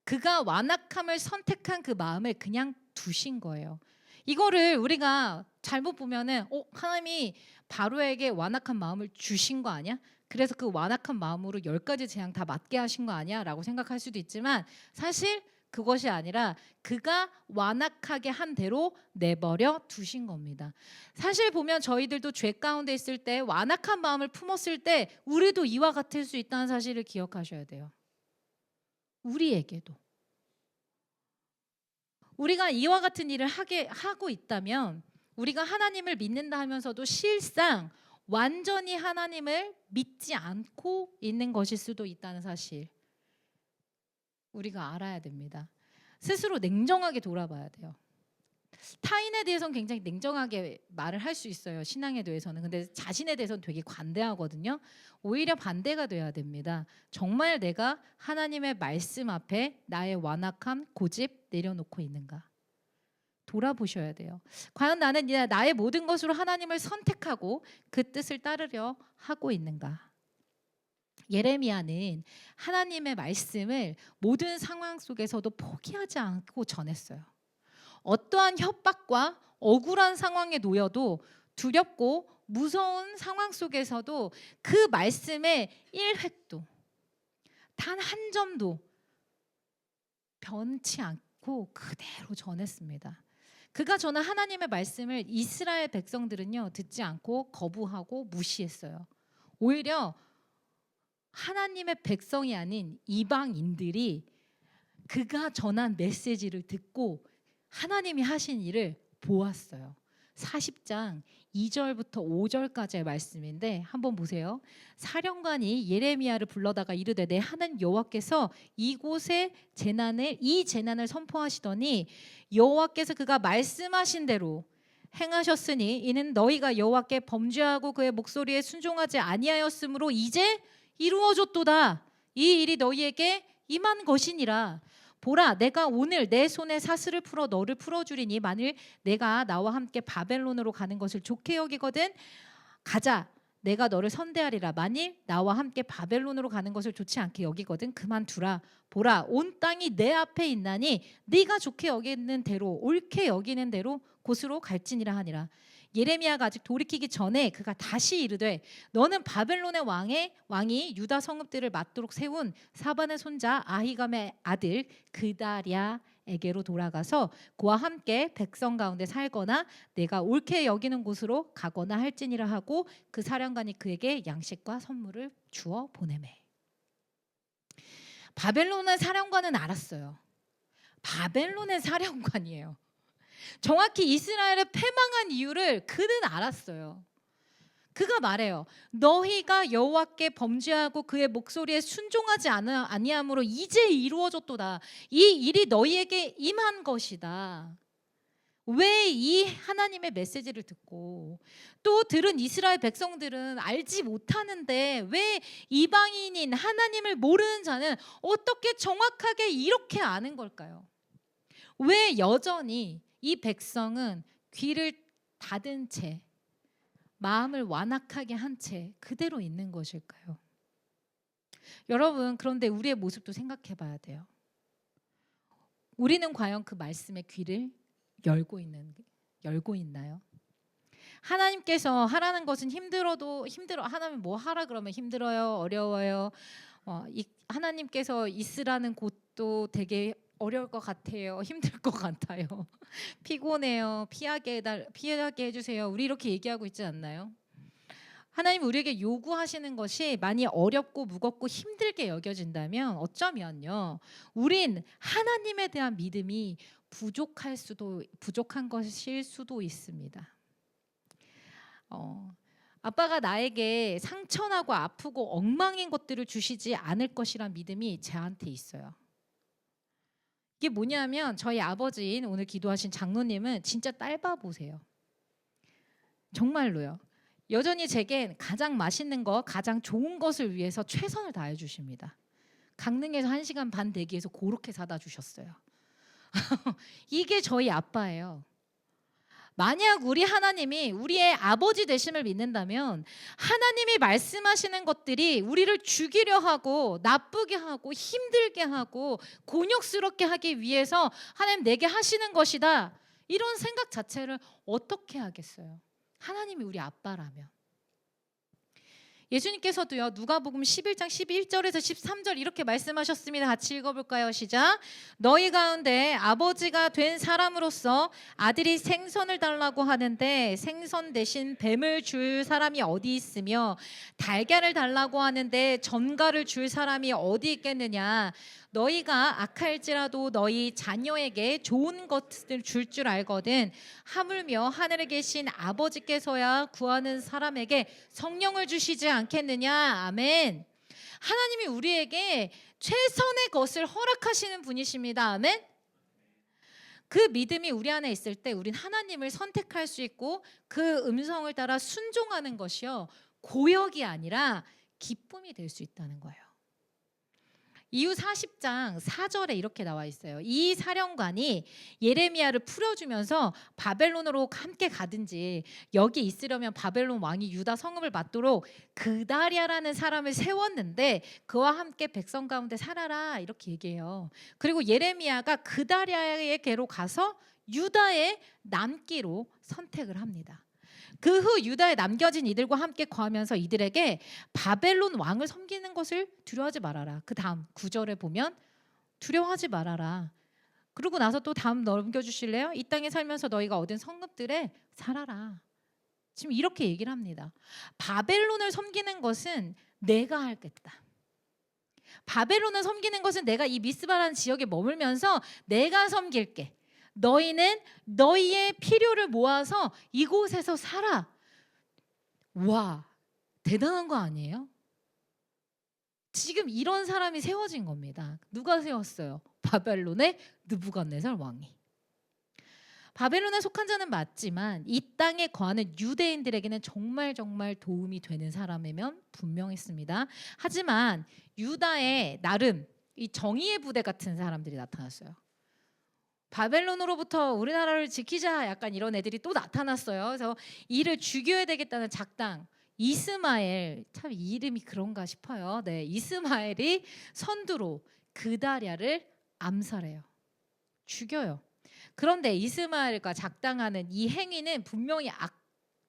그가 완악함을 선택한 그 마음을 그냥 두신 거예요. 이거를 우리가 잘못 보면은 하나님이 바로에게 완악한 마음을 주신 거 아니야? 그래서 그 완악한 마음으로 10가지 재앙 다 맞게 하신 거 아니야? 라고 생각할 수도 있지만 사실 그것이 아니라 그가 완악하게 한 대로 내버려 두신 겁니다. 사실 보면 저희들도 죄 가운데 있을 때 완악한 마음을 품었을 때 우리도 이와 같을 수 있다는 사실을 기억하셔야 돼요. 우리에게도. 우리가 이와 같은 일을 하고 있다면 우리가 하나님을 믿는다 하면서도 실상 완전히 하나님을 믿지 않고 있는 것일 수도 있다는 사실 우리가 알아야 됩니다. 스스로 냉정하게 돌아봐야 돼요. 타인에 대해서는 굉장히 냉정하게 말을 할 수 있어요. 신앙에 대해서는. 근데 자신에 대해서는 되게 관대하거든요. 오히려 반대가 돼야 됩니다. 정말 내가 하나님의 말씀 앞에 나의 완악함, 고집 내려놓고 있는가? 돌아보셔야 돼요. 과연 나는 나의 모든 것으로 하나님을 선택하고 그 뜻을 따르려 하고 있는가? 예레미야는 하나님의 말씀을 모든 상황 속에서도 포기하지 않고 전했어요. 어떠한 협박과 억울한 상황에 놓여도 두렵고 무서운 상황 속에서도 그 말씀의 1획도 단 한 점도 변치 않고 그대로 전했습니다. 그가 전한 하나님의 말씀을 이스라엘 백성들은요 듣지 않고 거부하고 무시했어요. 오히려 하나님의 백성이 아닌 이방인들이 그가 전한 메시지를 듣고 하나님이 하신 일을 보았어요. 40장 2절부터 5절까지의 말씀인데 한번 보세요. 사령관이 예레미야를 불러다가 이르되 내 하나님 여호와께서 이곳에 이 재난을 선포하시더니 여호와께서 그가 말씀하신 대로 행하셨으니 이는 너희가 여호와께 범죄하고 그의 목소리에 순종하지 아니하였으므로 이제 이루어졌도다. 이 일이 너희에게 임한 것이니라. 보라, 내가 오늘 내 손에 사슬을 풀어 너를 풀어주리니 만일 내가 나와 함께 바벨론으로 가는 것을 좋게 여기거든 가자. 내가 너를 선대하리라. 만일 나와 함께 바벨론으로 가는 것을 좋지 않게 여기거든 그만두라. 보라, 온 땅이 내 앞에 있나니 네가 좋게 여기는 대로 옳게 여기는 대로 곳으로 갈지니라 하니라. 예레미야가 아직 돌이키기 전에 그가 다시 이르되 너는 바벨론의 왕이 유다 성읍들을 맞도록 세운 사반의 손자 아히감의 아들 그다랴에게로 돌아가서 그와 함께 백성 가운데 살거나 내가 옳게 여기는 곳으로 가거나 할지니라 하고 그 사령관이 그에게 양식과 선물을 주어 보내매. 바벨론의 사령관은 알았어요. 바벨론의 사령관이에요. 정확히 이스라엘의 패망한 이유를 그는 알았어요. 그가 말해요. 너희가 여호와께 범죄하고 그의 목소리에 순종하지 아니함으로 이제 이루어졌도다. 이 일이 너희에게 임한 것이다. 왜 이 하나님의 메시지를 듣고 또 들은 이스라엘 백성들은 알지 못하는데 왜 이방인인 하나님을 모르는 자는 어떻게 정확하게 이렇게 아는 걸까요? 왜 여전히 이 백성은 귀를 닫은 채 마음을 완악하게 한 채 그대로 있는 것일까요? 여러분, 그런데 우리의 모습도 생각해 봐야 돼요. 우리는 과연 그 말씀의 귀를 열고 있나요? 하나님께서 하라는 것은 하나님 뭐 하라 그러면 힘들어요, 어려워요. 하나님께서 있으라는 곳도 되게 어려울 것 같아요. 힘들 것 같아요. 피곤해요. 피하게 해주세요. 우리 이렇게 얘기하고 있지 않나요? 하나님 우리에게 요구하시는 것이 많이 어렵고 무겁고 힘들게 여겨진다면 어쩌면요, 우린 하나님에 대한 믿음이 부족한 것일 수도 있습니다. 아빠가 나에게 상처나고 아프고 엉망인 것들을 주시지 않을 것이란 믿음이 저한테 있어요. 이게 뭐냐면 저희 아버지인 오늘 기도하신 장로님은 진짜 딸바 보세요. 정말로요. 여전히 제겐 가장 맛있는 거, 가장 좋은 것을 위해서 최선을 다해 주십니다. 강릉에서 1시간 반 대기해서 그렇게 사다 주셨어요. 이게 저희 아빠예요. 만약 우리 하나님이 우리의 아버지 되심을 믿는다면 하나님이 말씀하시는 것들이 우리를 죽이려 하고 나쁘게 하고 힘들게 하고 곤욕스럽게 하기 위해서 하나님 내게 하시는 것이다, 이런 생각 자체를 어떻게 하겠어요? 하나님이 우리 아빠라면. 예수님께서도요, 누가복음 11장 11절에서 13절 이렇게 말씀하셨습니다. 같이 읽어볼까요? 시작. 너희 가운데 아버지가 된 사람으로서 아들이 생선을 달라고 하는데 생선 대신 뱀을 줄 사람이 어디 있으며 달걀을 달라고 하는데 전갈을 줄 사람이 어디 있겠느냐. 너희가 악할지라도 너희 자녀에게 좋은 것을 줄 줄 알거든 하물며 하늘에 계신 아버지께서야 구하는 사람에게 성령을 주시지 않겠느냐. 아멘. 하나님이 우리에게 최선의 것을 허락하시는 분이십니다. 아멘. 그 믿음이 우리 안에 있을 때 우린 하나님을 선택할 수 있고 그 음성을 따라 순종하는 것이요, 고역이 아니라 기쁨이 될 수 있다는 거예요. 이후 40장 4절에 이렇게 나와 있어요. 이 사령관이 예레미야를 풀어주면서 바벨론으로 함께 가든지 여기 있으려면 바벨론 왕이 유다 성읍을 받도록 그다랴라는 사람을 세웠는데 그와 함께 백성 가운데 살아라 이렇게 얘기해요. 그리고 예레미야가 그다랴에게로 가서 유다에 남기로 선택을 합니다. 그 후 유다에 남겨진 이들과 함께 거하면서 이들에게 바벨론 왕을 섬기는 것을 두려워하지 말아라. 그 다음 9절에 보면 두려워하지 말아라. 그러고 나서 또 다음 넘겨주실래요? 이 땅에 살면서 너희가 얻은 성읍들에 살아라. 지금 이렇게 얘기를 합니다. 바벨론을 섬기는 것은 내가 하겠다. 바벨론을 섬기는 것은 내가 이 미스바라는 지역에 머물면서 내가 섬길게. 너희는 너희의 필요를 모아서 이곳에서 살아. 와, 대단한 거 아니에요? 지금 이런 사람이 세워진 겁니다. 누가 세웠어요? 바벨론의 느부갓네살 왕이. 바벨론에 속한 자는 맞지만 이 땅에 거하는 유대인들에게는 정말 도움이 되는 사람이면 분명했습니다. 하지만 유다에 나름 이 정의의 부대 같은 사람들이 나타났어요. 바벨론으로부터 우리나라를 지키자 약간 이런 애들이 또 나타났어요. 그래서 이를 죽여야 되겠다는 작당 이스마엘, 참 이름이 그런가 싶어요. 네, 이스마엘이 선두로 그다랴를 암살해요. 죽여요. 그런데 이스마엘과 작당하는 이 행위는 분명히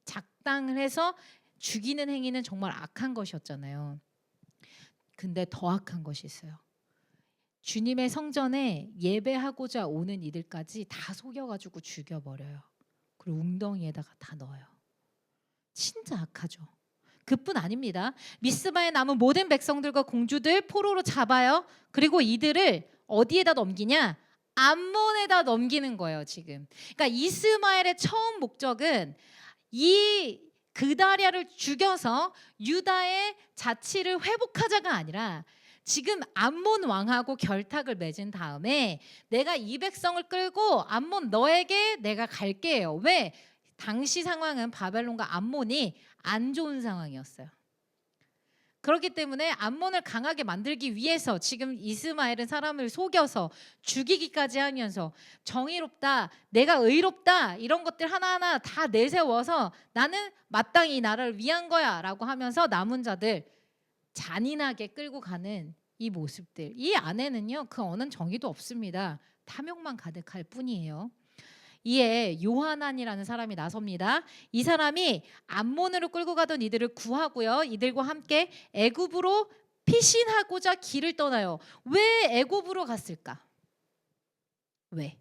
작당을 해서 죽이는 행위는 정말 악한 것이었잖아요. 근데 더 악한 것이 있어요. 주님의 성전에 예배하고자 오는 이들까지 다 속여가지고 죽여버려요. 그리고 웅덩이에다가 다 넣어요. 진짜 악하죠. 그뿐 아닙니다. 미스바에 남은 모든 백성들과 공주들 포로로 잡아요. 그리고 이들을 어디에다 넘기냐? 암몬에다 넘기는 거예요. 지금. 그러니까 이스마엘의 처음 목적은 이 그다랴를 죽여서 유다의 자치를 회복하자가 아니라 지금 암몬 왕하고 결탁을 맺은 다음에 내가 이 백성을 끌고 암몬 너에게 내가 갈게요. 왜? 당시 상황은 바벨론과 암몬이 안 좋은 상황이었어요. 그렇기 때문에 암몬을 강하게 만들기 위해서 지금 이스마엘은 사람을 속여서 죽이기까지 하면서 정의롭다, 내가 의롭다 이런 것들 하나하나 다 내세워서 나는 마땅히 이 나라를 위한 거야 라고 하면서 남은 자들 잔인하게 끌고 가는 이 모습들, 이 안에는요 그 어느 정의도 없습니다. 탐욕만 가득할 뿐이에요. 이에 요하난이라는 사람이 나섭니다. 이 사람이 암몬으로 끌고 가던 이들을 구하고요, 이들과 함께 애굽으로 피신하고자 길을 떠나요. 왜 애굽으로 갔을까? 왜?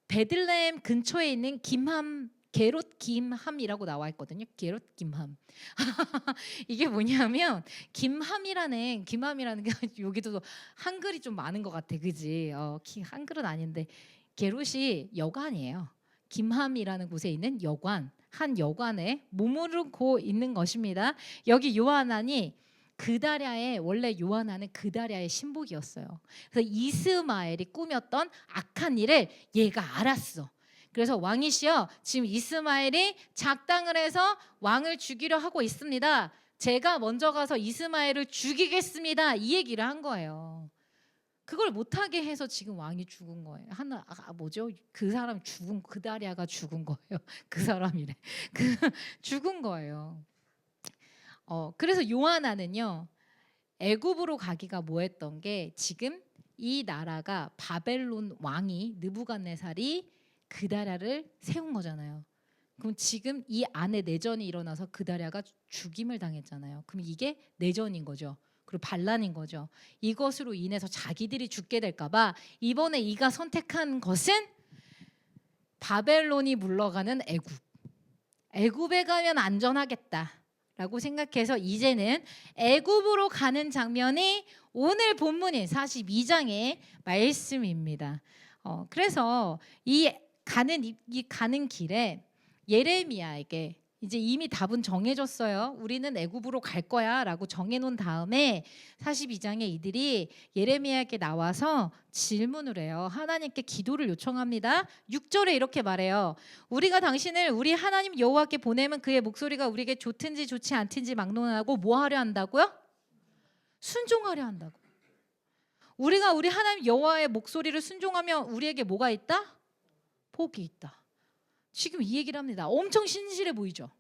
베들레헴 근처에 있는 게롯 김함이라고 나와 있거든요. 게롯 김함. 이게 뭐냐면 김함이라는 게 여기도 한글이 좀 많은 것 같아, 그지? 한글은 아닌데 게롯이 여관이에요. 김함이라는 곳에 있는 여관, 한 여관에 머무르고 있는 것입니다. 여기 요하난이 그다랴의 원래 요하난은 그다랴의 신복이었어요. 그래서 이스마엘이 꾸몄던 악한 일을 얘가 알았어. 그래서 왕이시여, 지금 이스마엘이 작당을 해서 왕을 죽이려 하고 있습니다. 제가 먼저 가서 이스마엘을 죽이겠습니다. 이 얘기를 한 거예요. 그걸 못하게 해서 지금 왕이 죽은 거예요. 뭐죠? 그 사람 죽은, 그다랴가 죽은 거예요. 그 사람이래. 죽은 거예요. 그래서 요하난은요 애굽으로 가기가 뭐했던 게, 지금 이 나라가 바벨론 왕이 느부갓네살이 그다랴를 세운 거잖아요. 그럼 지금 이 안에 내전이 일어나서 그다랴가 죽임을 당했잖아요. 그럼 이게 내전인 거죠. 그리고 반란인 거죠. 이것으로 인해서 자기들이 죽게 될까봐 이번에 이가 선택한 것은 바벨론이 물러가는 애굽. 애굽에 가면 안전하겠다라고 생각해서 이제는 애굽으로 가는 장면이 오늘 본문인 42장의 말씀입니다. 그래서 이 가는 길에 예레미야에게 이제 이미 답은 정해졌어요. 우리는 애굽으로 갈 거야라고 정해놓은 다음에 42장에 이들이 예레미야에게 나와서 질문을 해요. 하나님께 기도를 요청합니다. 6절에 이렇게 말해요. 우리가 당신을 우리 하나님 여호와께 보내면 그의 목소리가 우리에게 좋든지 좋지 않든지 막론하고 뭐 하려 한다고요? 순종하려 한다고. 우리가 우리 하나님 여호와의 목소리를 순종하면 우리에게 뭐가 있다? 복이 있다. 지금 이 얘기를 합니다. 엄청 신실해 보이죠?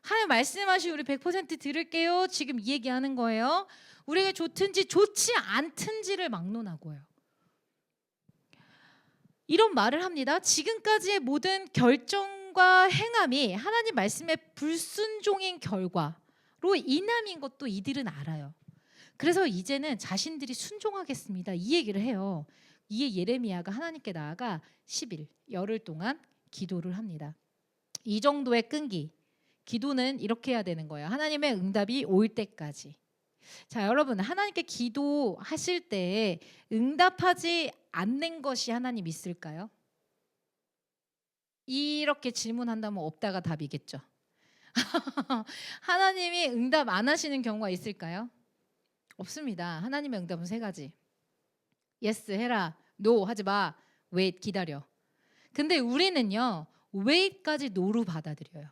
하나님 말씀하시 우리 100% 들을게요. 지금 이 얘기하는 거예요. 우리에게 좋든지 좋지 않든지를 막론하고요. 이런 말을 합니다. 지금까지의 모든 결정과 행함이 하나님 말씀의 불순종인 결과로 인함인 것도 이들은 알아요. 그래서 이제는 자신들이 순종하겠습니다. 이 얘기를 해요. 이에 예레미야가 하나님께 나아가 10일, 열흘 동안 기도를 합니다. 이 정도의 끈기, 기도는 이렇게 해야 되는 거예요. 하나님의 응답이 올 때까지. 자, 여러분, 하나님께 기도하실 때 응답하지 않는 것이 하나님 있을까요? 이렇게 질문한다면 없다가 답이겠죠. 하나님이 응답 안 하시는 경우가 있을까요? 없습니다. 하나님의 응답은 세 가지. yes 해라, no 하지 마, wait 기다려. 근데 우리는요, wait까지 no로 받아들여요.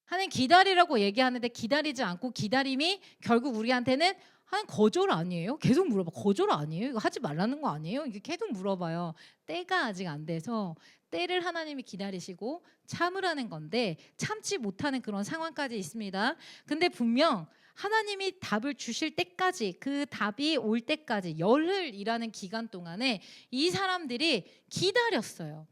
하나님 기다리라고 얘기하는데 기다리지 않고 기다림이 결국 우리한테는 하나님 거절 아니에요? 계속 물어봐. 거절 아니에요? 이거 하지 말라는 거 아니에요? 이게 계속 물어봐요. 때가 아직 안 돼서 때를 하나님이 기다리시고 참으라는 건데 참지 못하는 그런 상황까지 있습니다. 근데 분명 하나님이 답을 주실 때까지, 그 답이 올 때까지 열흘이라는 기간 동안에 이 사람들이 기다렸어요.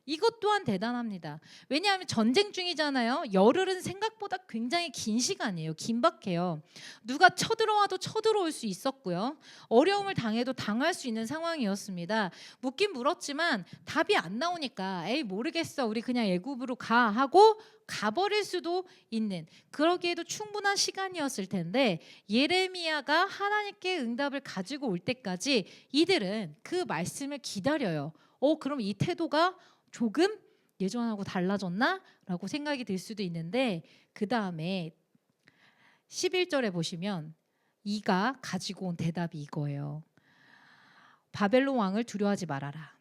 이것 또한 대단합니다. 왜냐하면 전쟁 중이잖아요. 열흘은 생각보다 굉장히 긴 시간이에요. 긴박해요. 누가 쳐들어와도 쳐들어올 수 있었고요. 어려움을 당해도 당할 수 있는 상황이었습니다. 묻긴 물었지만 답이 안 나오니까 에이 모르겠어, 우리 그냥 애굽으로 가 하고 가버릴 수도 있는, 그러기에도 충분한 시간이었을 텐데 예레미야가 하나님께 응답을 가지고 올 때까지 이들은 그 말씀을 기다려요. 그럼 이 태도가 조금 예전하고 달라졌나? 라고 생각이 들 수도 있는데 그 다음에 11절에 보시면 이가 가지고 온 대답이 이거예요. 바벨론 왕을 두려워하지 말아라.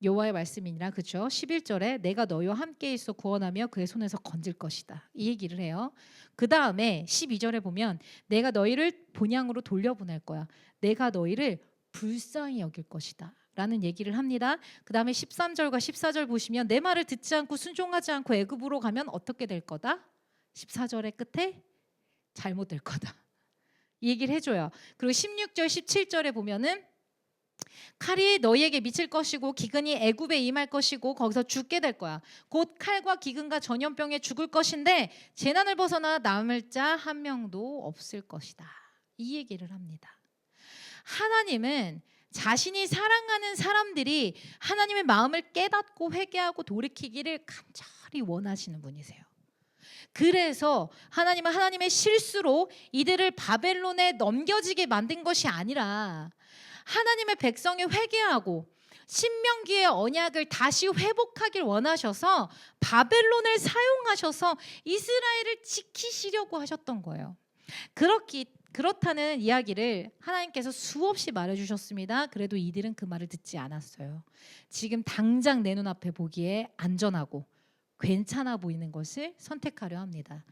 여호와의 말씀이니라. 그렇죠? 11절에 내가 너희와 함께 있어 구원하며 그의 손에서 건질 것이다. 이 얘기를 해요. 그 다음에 12절에 보면 내가 너희를 본향으로 돌려보낼 거야. 내가 너희를 불쌍히 여길 것이다. 라는 얘기를 합니다. 그 다음에 13절과 14절 보시면 내 말을 듣지 않고 순종하지 않고 애굽으로 가면 어떻게 될 거다? 14절의 끝에 잘못될 거다. 이 얘기를 해줘요. 그리고 16절 17절에 보면은 칼이 너희에게 미칠 것이고 기근이 애굽에 임할 것이고 거기서 죽게 될 거야. 곧 칼과 기근과 전염병에 죽을 것인데 재난을 벗어나 남을 자 한 명도 없을 것이다. 이 얘기를 합니다. 하나님은 자신이 사랑하는 사람들이 하나님의 마음을 깨닫고 회개하고 돌이키기를 간절히 원하시는 분이세요. 그래서 하나님은 하나님의 실수로 이들을 바벨론에 넘겨지게 만든 것이 아니라 하나님의 백성이 회개하고 신명기의 언약을 다시 회복하길 원하셔서 바벨론을 사용하셔서 이스라엘을 지키시려고 하셨던 거예요. 그렇다는 이야기를 하나님께서 수없이 말해주셨습니다. 그래도 이들은 그 말을 듣지 않았어요. 지금 당장 내 눈앞에 보기에 안전하고 괜찮아 보이는 것을 선택하려 합니다.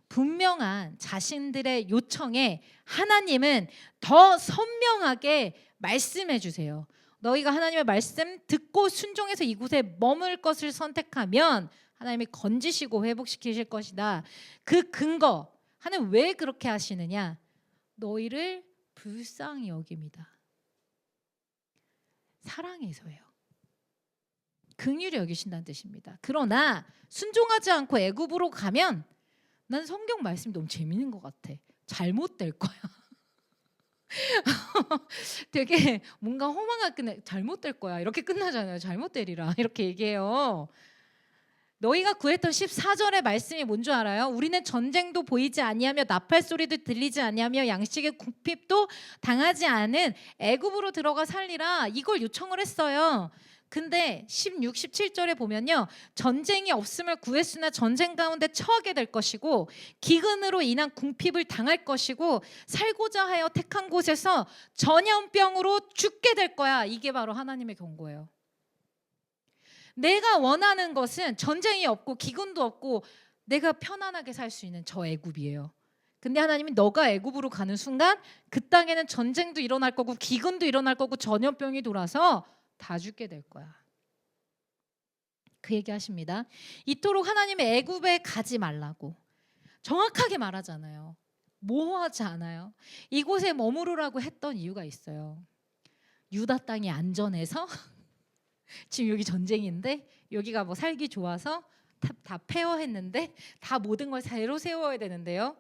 분명한 자신들의 요청에 하나님은 더 선명하게 말씀해 주세요. 너희가 하나님의 말씀 듣고 순종해서 이곳에 머물 것을 선택하면 하나님이 건지시고 회복시키실 것이다. 그 근거, 하나님 왜 그렇게 하시느냐? 너희를 불쌍히 여깁니다. 사랑해서요. 긍휼히 여기신다는 뜻입니다. 그러나 순종하지 않고 애굽으로 가면 난 성경 말씀이 너무 재밌는 것 같아. 잘못될 거야. 되게 뭔가 허망하게 잘못될 거야. 이렇게 끝나잖아요. 잘못되리라. 이렇게 얘기해요. 너희가 구했던 14절의 말씀이 뭔 줄 알아요? 우리는 전쟁도 보이지 아니하며 나팔 소리도 들리지 아니하며 양식의 궁핍도 당하지 않은 애굽으로 들어가 살리라, 이걸 요청을 했어요. 근데 16, 17절에 보면요, 전쟁이 없음을 구했으나 전쟁 가운데 처하게 될 것이고 기근으로 인한 궁핍을 당할 것이고 살고자 하여 택한 곳에서 전염병으로 죽게 될 거야. 이게 바로 하나님의 경고예요. 내가 원하는 것은 전쟁이 없고 기근도 없고 내가 편안하게 살 수 있는 저 애굽이에요. 근데 하나님이 너가 애굽으로 가는 순간 그 땅에는 전쟁도 일어날 거고 기근도 일어날 거고 전염병이 돌아서 다 죽게 될 거야. 그 얘기하십니다. 이토록 하나님의 애굽에 가지 말라고 정확하게 말하잖아요. 모호하지 않아요. 이곳에 머무르라고 했던 이유가 있어요. 유다 땅이 안전해서 지금 여기 전쟁인데 여기가 뭐 살기 좋아서 다 폐허했는데 다 모든 걸 새로 세워야 되는데요.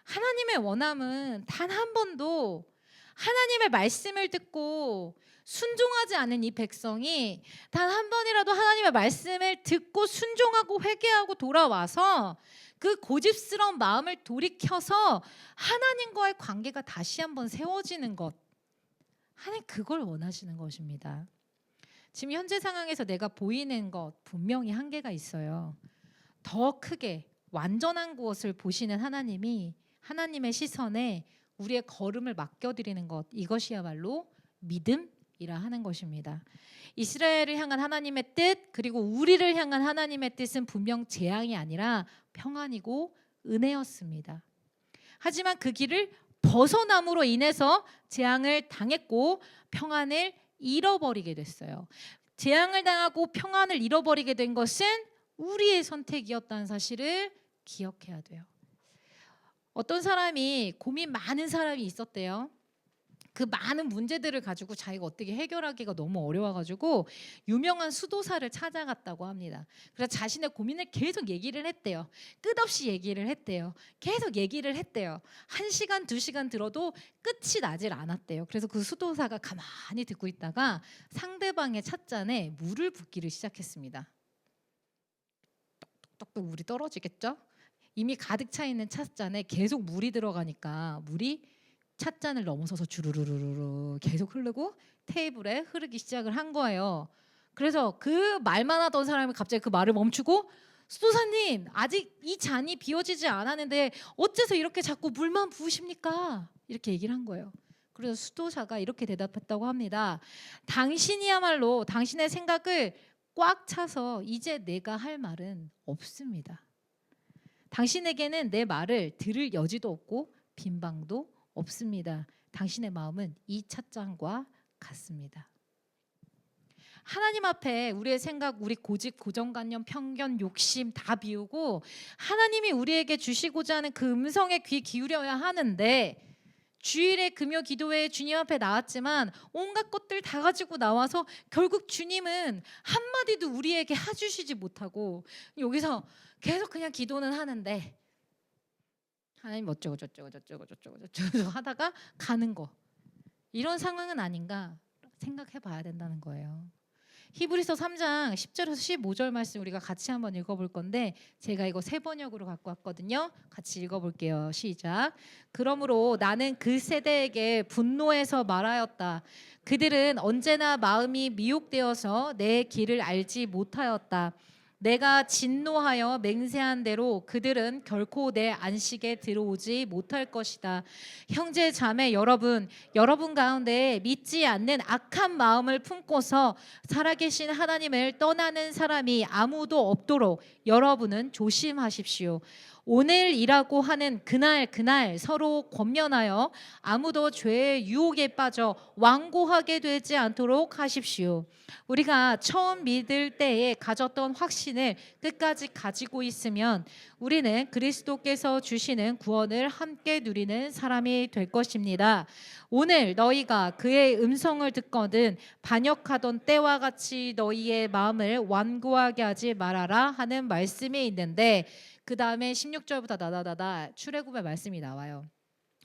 하나님의 원함은 단 한 번도 하나님의 말씀을 듣고 순종하지 않은 이 백성이 단 한 번이라도 하나님의 말씀을 듣고 순종하고 회개하고 돌아와서 그 고집스러운 마음을 돌이켜서 하나님과의 관계가 다시 한번 세워지는 것, 하나님 그걸 원하시는 것입니다. 지금 현재 상황에서 내가 보이는 것 분명히 한계가 있어요. 더 크게 완전한 것을 보시는 하나님이 하나님의 시선에 우리의 걸음을 맡겨드리는 것, 이것이야말로 믿음이라 하는 것입니다. 이스라엘을 향한 하나님의 뜻, 그리고 우리를 향한 하나님의 뜻은 분명 재앙이 아니라 평안이고 은혜였습니다. 하지만 그 길을 벗어남으로 인해서 재앙을 당했고 평안을 잃어버리게 됐어요. 재앙을 당하고 평안을 잃어버리게 된 것은 우리의 선택이었다는 사실을 기억해야 돼요. 어떤 사람이 고민 많은 사람이 있었대요. 그 많은 문제들을 가지고 자기가 어떻게 해결하기가 너무 어려워가지고 유명한 수도사를 찾아갔다고 합니다. 그래서 자신의 고민을 계속 얘기를 했대요. 끝없이 얘기를 했대요. 계속 얘기를 했대요. 1시간, 2시간 들어도 끝이 나질 않았대요. 그래서 그 수도사가 가만히 듣고 있다가 상대방의 찻잔에 물을 붓기를 시작했습니다. 똑똑똑 물이 떨어지겠죠? 이미 가득 차 있는 찻잔에 계속 물이 들어가니까 물이 찻잔을 넘어서서 주르르르르 계속 흐르고 테이블에 흐르기 시작을 한 거예요. 그래서 그 말만 하던 사람이 갑자기 그 말을 멈추고, 수도사님 아직 이 잔이 비워지지 않았는데 어째서 이렇게 자꾸 물만 부으십니까? 이렇게 얘기를 한 거예요. 그래서 수도사가 이렇게 대답했다고 합니다. 당신이야말로 당신의 생각을 꽉 차서 이제 내가 할 말은 없습니다. 당신에게는 내 말을 들을 여지도 없고 빈방도 없습니다. 당신의 마음은 이 찻잔과 같습니다. 하나님 앞에 우리의 생각, 우리 고집, 고정관념, 편견, 욕심 다 비우고 하나님이 우리에게 주시고자 하는 그 음성에 귀 기울여야 하는데, 주일에 금요 기도회에 주님 앞에 나왔지만 온갖 것들 다 가지고 나와서 결국 주님은 한마디도 우리에게 해주시지 못하고 여기서 계속 그냥 기도는 하는데 하나님 어쩌고 저쩌고 저쩌고 저쩌고 저쩌고 하다가 가는 거, 이런 상황은 아닌가 생각해 봐야 된다는 거예요. 히브리서 3장 10절에서 15절 말씀 우리가 같이 한번 읽어볼 건데, 제가 이거 새 번역으로 갖고 왔거든요. 같이 읽어볼게요. 시작. 그러므로 나는 그 세대에게 분노해서 말하였다. 그들은 언제나 마음이 미혹되어서 내 길을 알지 못하였다. 내가 진노하여 맹세한 대로 그들은 결코 내 안식에 들어오지 못할 것이다. 형제 자매 여러분 가운데 믿지 않는 악한 마음을 품고서 살아계신 하나님을 떠나는 사람이 아무도 없도록 여러분은 조심하십시오. 오늘이라고 하는 그날 서로 권면하여 아무도 죄의 유혹에 빠져 완고하게 되지 않도록 하십시오. 우리가 처음 믿을 때에 가졌던 확신을 끝까지 가지고 있으면 우리는 그리스도께서 주시는 구원을 함께 누리는 사람이 될 것입니다. 오늘 너희가 그의 음성을 듣거든 반역하던 때와 같이 너희의 마음을 완고하게 하지 말아라 하는 말씀이 있는데, 그 다음에 16절부터 다다다다 출애굽의 말씀이 나와요.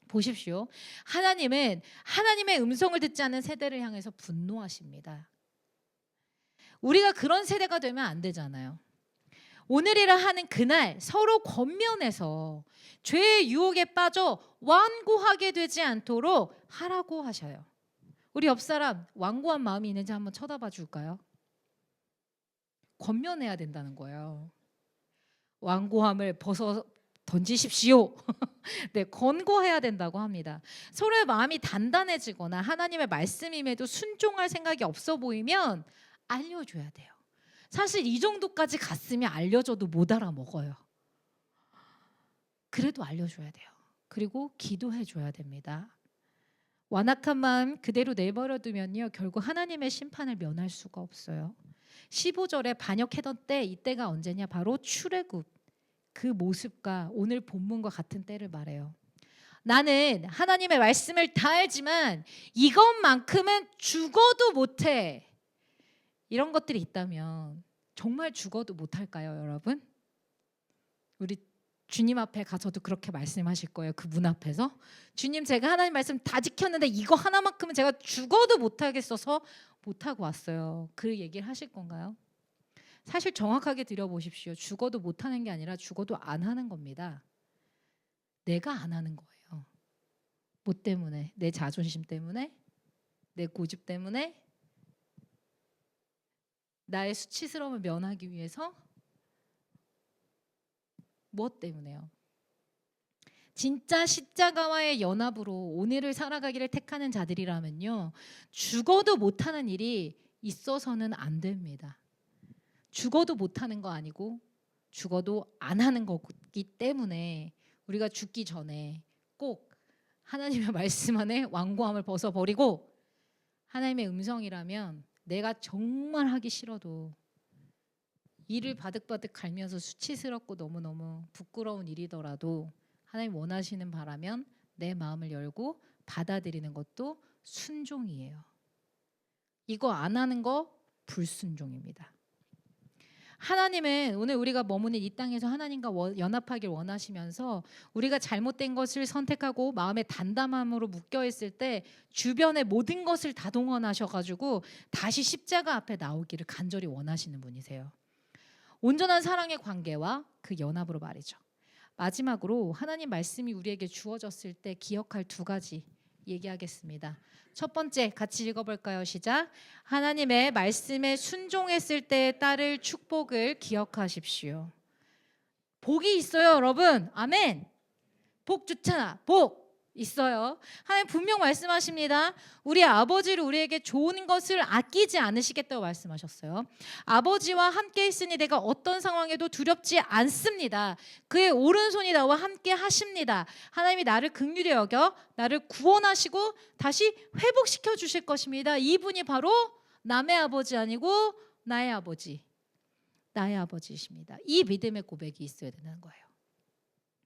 보십시오. 하나님은 하나님의 음성을 듣지 않는 세대를 향해서 분노하십니다. 우리가 그런 세대가 되면 안 되잖아요. 오늘이라 하는 그날 서로 권면해서 죄의 유혹에 빠져 완고하게 되지 않도록 하라고 하셔요. 우리 옆 사람 완고한 마음이 있는지 한번 쳐다봐 줄까요? 권면해야 된다는 거예요. 완고함을 벗어 던지십시오. 네, 권고해야 된다고 합니다. 서로의 마음이 단단해지거나 하나님의 말씀임에도 순종할 생각이 없어 보이면 알려줘야 돼요. 사실 이 정도까지 갔으면 알려줘도 못 알아먹어요. 그래도 알려줘야 돼요. 그리고 기도해줘야 됩니다. 완악한 마음 그대로 내버려두면요, 결국 하나님의 심판을 면할 수가 없어요. 15절에 반역했던 때, 이때가 언제냐? 바로 출애굽 그 모습과 오늘 본문과 같은 때를 말해요. 나는 하나님의 말씀을 다 알지만 이것만큼은 죽어도 못해. 이런 것들이 있다면 정말 죽어도 못할까요, 여러분? 우리 주님 앞에 가서도 그렇게 말씀하실 거예요. 그 문 앞에서 주님, 제가 하나님 말씀 다 지켰는데 이거 하나만큼은 제가 죽어도 못하겠어서 못하고 왔어요. 그 얘기를 하실 건가요? 사실 정확하게 들여보십시오. 죽어도 못하는 게 아니라 죽어도 안 하는 겁니다. 내가 안 하는 거예요. 뭐 때문에? 내 자존심 때문에? 내 고집 때문에? 나의 수치스러움을 면하기 위해서? 무엇 때문에요? 진짜 십자가와의 연합으로 오늘을 살아가기를 택하는 자들이라면요, 죽어도 못하는 일이 있어서는 안 됩니다. 죽어도 못하는 거 아니고 죽어도 안 하는 거기 때문에 우리가 죽기 전에 꼭 하나님의 말씀 안에 완고함을 벗어버리고, 하나님의 음성이라면 내가 정말 하기 싫어도 이를 바득바득 갈면서 수치스럽고 너무너무 부끄러운 일이더라도 하나님 원하시는 바라면 내 마음을 열고 받아들이는 것도 순종이에요. 이거 안 하는 거 불순종입니다. 하나님은 오늘 우리가 머무는 이 땅에서 하나님과 연합하길 원하시면서 우리가 잘못된 것을 선택하고 마음의 단담함으로 묶여있을 때 주변의 모든 것을 다 동원하셔가지고 다시 십자가 앞에 나오기를 간절히 원하시는 분이세요. 온전한 사랑의 관계와 그 연합으로 말이죠. 마지막으로 하나님 말씀이 우리에게 주어졌을 때 기억할 두 가지 얘기하겠습니다. 첫 번째, 같이 읽어볼까요? 시작. 하나님의 말씀에 순종했을 때 따를 축복을 기억하십시오. 복이 있어요, 여러분. 아멘. 복 좋잖아. 복 있어요. 하나님 분명 말씀하십니다. 우리 아버지를 우리에게 좋은 것을 아끼지 않으시겠다고 말씀하셨어요. 아버지와 함께 있으니 내가 어떤 상황에도 두렵지 않습니다. 그의 오른손이 나와 함께 하십니다. 하나님이 나를 긍휼히 여겨 나를 구원하시고 다시 회복시켜 주실 것입니다. 이분이 바로 남의 아버지 아니고 나의 아버지, 나의 아버지이십니다. 이 믿음의 고백이 있어야 되는 거예요.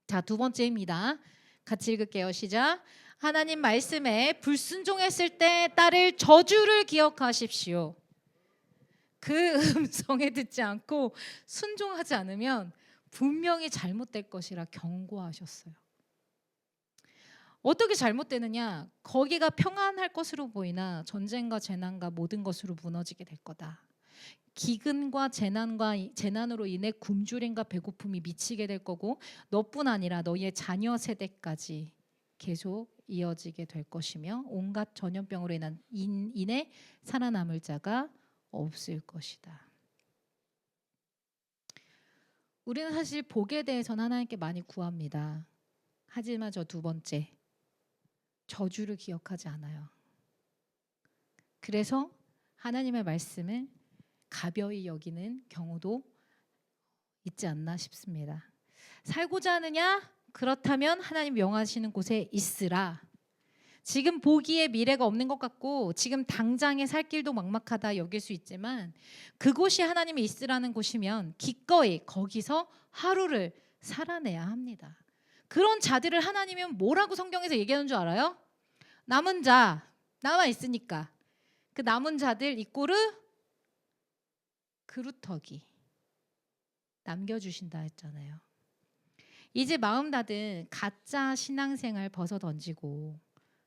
자, 두 번째입니다. 같이 읽을게요. 시작. 하나님 말씀에 불순종했을 때 따를 저주를 기억하십시오. 그 음성에 듣지 않고 순종하지 않으면 분명히 잘못될 것이라 경고하셨어요. 어떻게 잘못되느냐? 거기가 평안할 것으로 보이나 전쟁과 재난과 모든 것으로 무너지게 될 거다. 기근과 재난으로 인해 굶주림과 배고픔이 미치게 될 거고, 너뿐 아니라 너희의 자녀 세대까지 계속 이어지게 될 것이며 온갖 전염병으로 인해 살아남을 자가 없을 것이다. 우리는 사실 복에 대해서는 하나님께 많이 구합니다. 하지만 저 두 번째, 저주를 기억하지 않아요. 그래서 하나님의 말씀을 가벼이 여기는 경우도 있지 않나 싶습니다. 살고자 하느냐? 그렇다면 하나님 명하시는 곳에 있으라. 지금 보기에 미래가 없는 것 같고 지금 당장에 살 길도 막막하다 여길 수 있지만, 그곳이 하나님이 있으라는 곳이면 기꺼이 거기서 하루를 살아내야 합니다. 그런 자들을 하나님은 뭐라고 성경에서 얘기하는 줄 알아요? 남은 자, 남아 있으니까 그 남은 자들 이꼬르 그루터기 남겨주신다 했잖아요. 이제 마음 닫은 가짜 신앙생활 벗어 던지고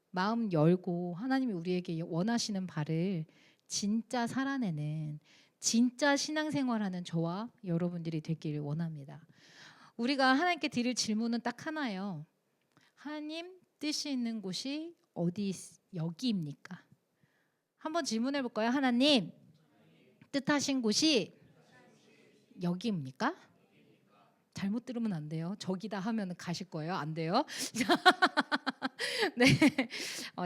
마음 열고 하나님이 우리에게 원하시는 바를 진짜 살아내는 진짜 신앙생활하는 저와 여러분들이 되길 원합니다. 우리가 하나님께 드릴 질문은 딱 하나예요. 하나님 뜻이 있는 곳이 여기입니까? 한번 질문해 볼까요? 하나님 뜻하신 곳이 여기입니까? 잘못 들으면 안 돼요. 저기다 하면 가실 거예요. 안 돼요. 네,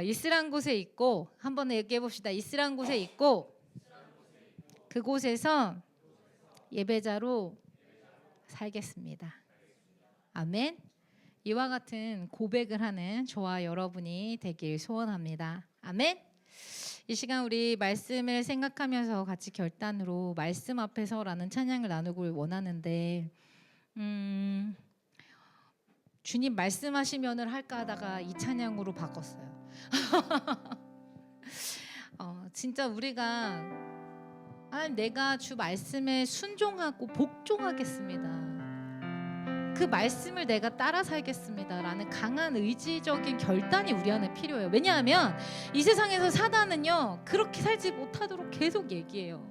이스라엘 곳에 있고 한번 얘기해 봅시다. 이스라엘 곳에 있고 그곳에서 예배자로 살겠습니다. 아멘. 이와 같은 고백을 하는 저와 여러분이 되길 소원합니다. 아멘. 이 시간 우리 말씀을 생각하면서 같이 결단으로 말씀 앞에서라는 찬양을 나누길 원하는데 주님 말씀하시면을 할까 하다가 이 찬양으로 바꿨어요. 진짜 우리가 내가 주 말씀에 순종하고 복종하겠습니다. 그 말씀을 내가 따라 살겠습니다 라는 강한 의지적인 결단이 우리 안에 필요해요. 왜냐하면 이 세상에서 사단은요 그렇게 살지 못하도록 계속 얘기해요.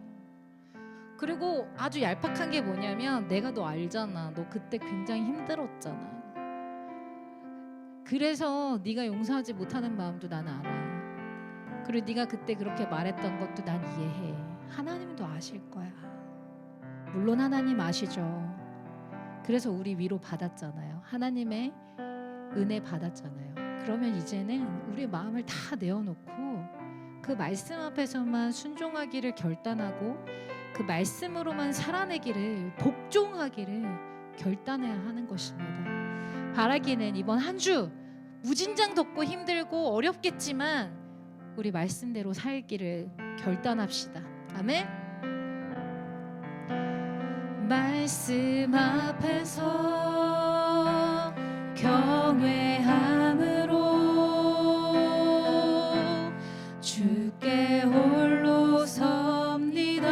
그리고 아주 얄팍한 게 뭐냐면 내가 너 알잖아. 너 그때 굉장히 힘들었잖아. 그래서 네가 용서하지 못하는 마음도 난 알아. 그리고 네가 그때 그렇게 말했던 것도 난 이해해. 하나님도 아실 거야. 물론 하나님 아시죠. 그래서 우리 위로 받았잖아요. 하나님의 은혜 받았잖아요. 그러면 이제는 우리 마음을 다 내어놓고 그 말씀 앞에서만 순종하기를 결단하고 그 말씀으로만 살아내기를 복종하기를 결단해야 하는 것입니다. 바라기는 이번 한 주 무진장 덥고 힘들고 어렵겠지만 우리 말씀대로 살기를 결단합시다. 아멘. 말씀 앞에서 경외함으로 주께 홀로 섭니다.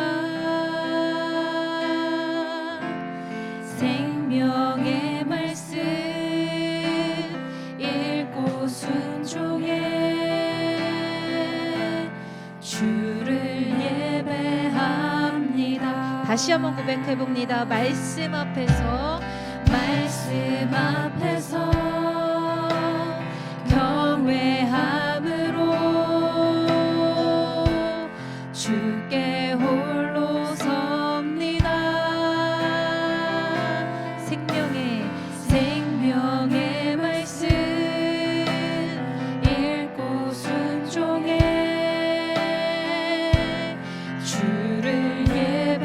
생명의 말씀 읽고 순종해 주를 예배합니다. 다시 한번 고백해 봅니다. 말씀 앞에서 경외함으로 주께 홀로 섭니다. 생명의 말씀 읽고 순종해 주를 예배합니다.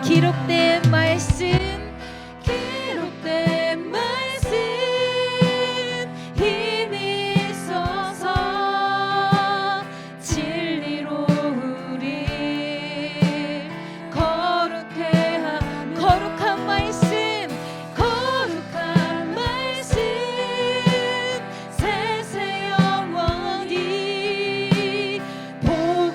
기록된 말씀 힘이 있어서 진리로 우리 거룩한 말씀 세세 영원히 복을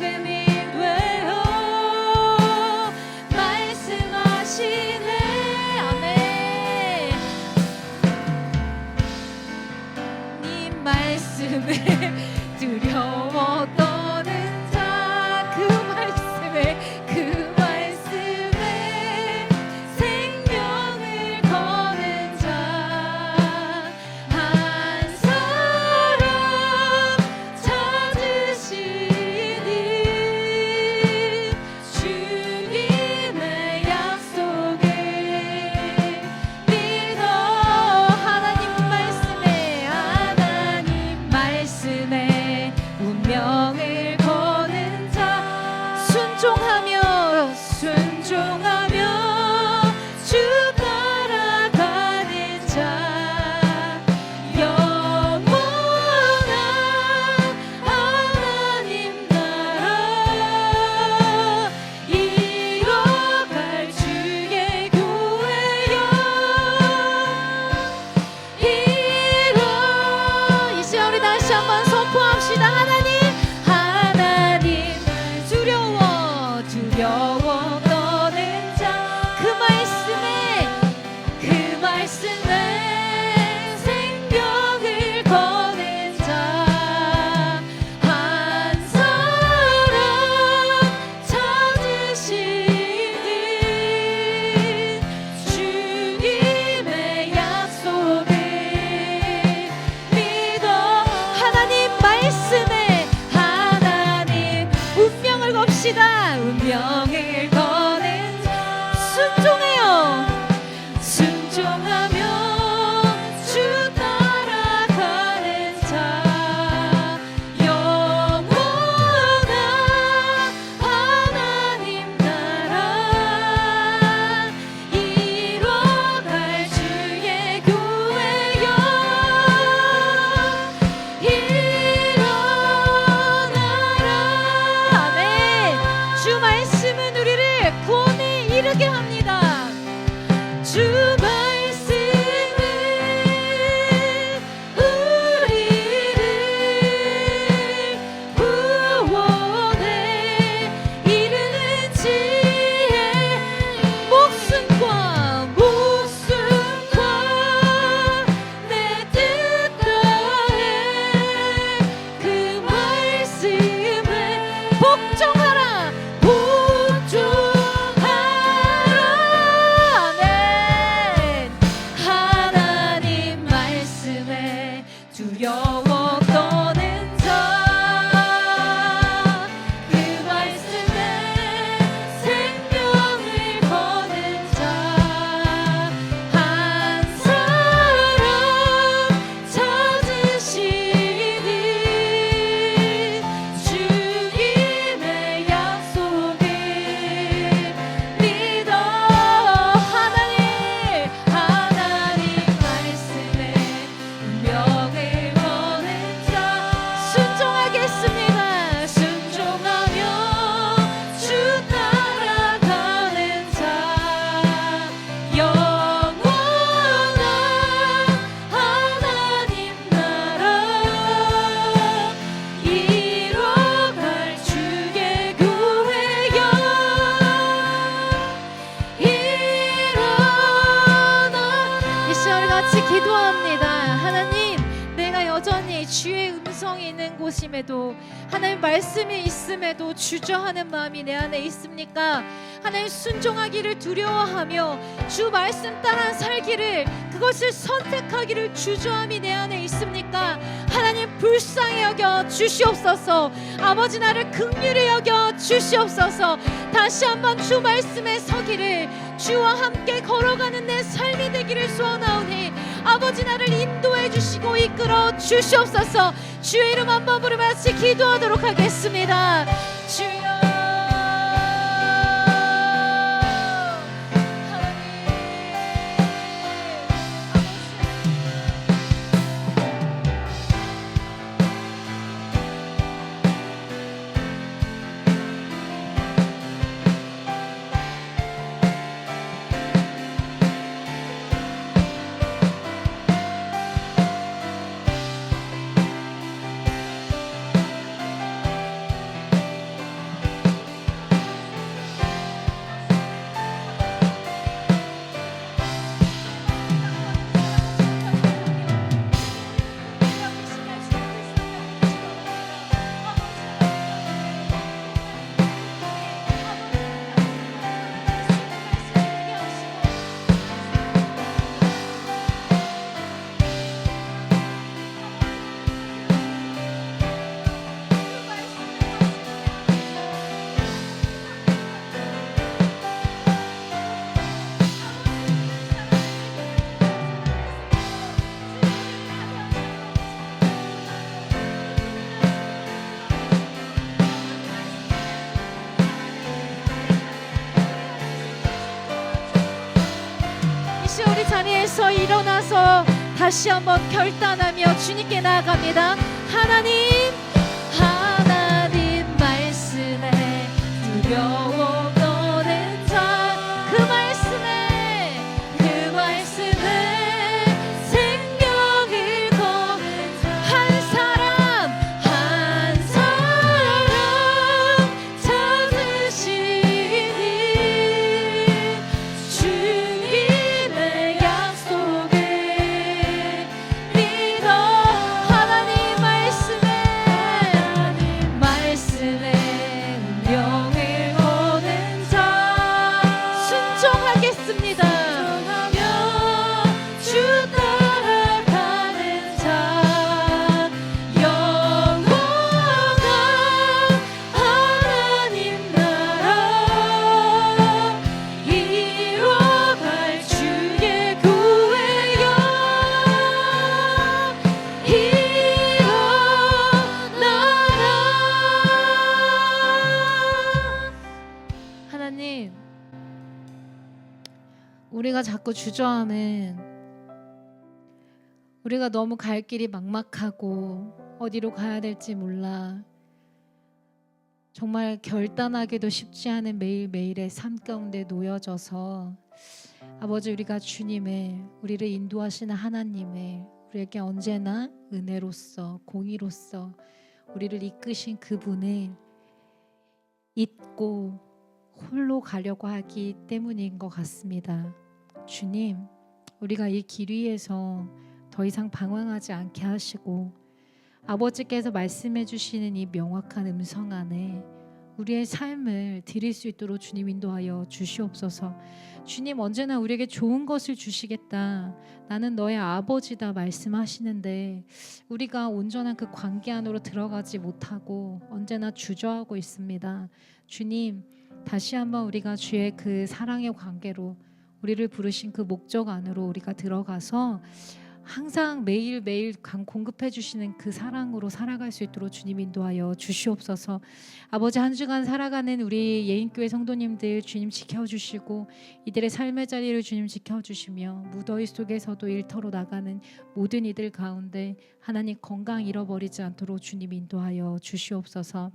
합시다. 운명을 거는 자 순종해요. 순종하며 주 따라가는 자 영원한 하나님 나라 이뤄갈 주의 교회여 일어나라. 아멘. 주 말씀은 우리를 구원에 이르게 합니다. 주 말씀은 우리를 구원에 이르는 지혜 목숨과 내 뜻 다해 그 말씀에 복종하라 아멘. 하나님 말씀에 두려워 떠는 자 그 말씀에 생명을 거는 자 한 사람 찾으시니 주님의 약속을 믿어. 하나님 말씀에 운명을 거는 자 순종하겠습니다. 순종하며 주 따라가는 자 영원한 하나님 나라 이뤄갈 주의 교회여 일어나. 이 시간 같이 기도합니다. 하나님, 내가 여전히 주의 음성이 있는 곳임에도 하나님 말씀이 있음에도 주저하는 마음이 내 안에 있습니까? 하나님 순종하기를 두려워하며 주 말씀 따라 살기를 그것을 선택하기를 주저함이 내 안에 있습니까? 하나님 불쌍히 여겨 주시옵소서. 아버지 나를 긍휼히 여겨 주시옵소서. 다시 한번 주 말씀에 서기를 주와 함께 걸어가는 내 삶이 되기를 소원하오니 아버지 나를 인도해 주시고 이끌어 주시옵소서. 주의 이름 한번 부르며 같이 기도하도록 하겠습니다. 주여 우리 자리에서 일어나서 다시 한번 결단하며 주님께 나아갑니다. 하나님 말씀에 두려워 떠는 자 그 말씀에 생명을 거는 자 한 사람 찾으시니 주님의 약속을 믿어. 하나님 말씀에 우리가 자꾸 주저하면 우리가 너무 갈 길이 막막하고 어디로 가야 될지 몰라 정말 결단하기도 쉽지 않은 매일매일의 삶 가운데 놓여져서 아버지 우리가 주님의 우리를 인도하시는 하나님의 우리에게 언제나 은혜로서 공의로서 우리를 이끄신 그분을 잊고 홀로 가려고 하기 때문인 것 같습니다. 주님, 우리가 이 길 위에서 더 이상 방황하지 않게 하시고 아버지께서 말씀해 주시는 이 명확한 음성 안에 우리의 삶을 드릴 수 있도록 주님 인도하여 주시옵소서. 주님 언제나 우리에게 좋은 것을 주시겠다. 나는 너의 아버지다 말씀하시는데 우리가 온전한 그 관계 안으로 들어가지 못하고 언제나 주저하고 있습니다. 주님 다시 한번 우리가 주의 그 사랑의 관계로 우리를 부르신 그 목적 안으로 우리가 들어가서 항상 매일매일 공급해 주시는 그 사랑으로 살아갈 수 있도록 주님 인도하여 주시옵소서. 아버지 한 주간 살아가는 우리 예인교회 성도님들 주님 지켜주시고 이들의 삶의 자리를 주님 지켜주시며 무더위 속에서도 일터로 나가는 모든 이들 가운데 하나님 건강 잃어버리지 않도록 주님 인도하여 주시옵소서.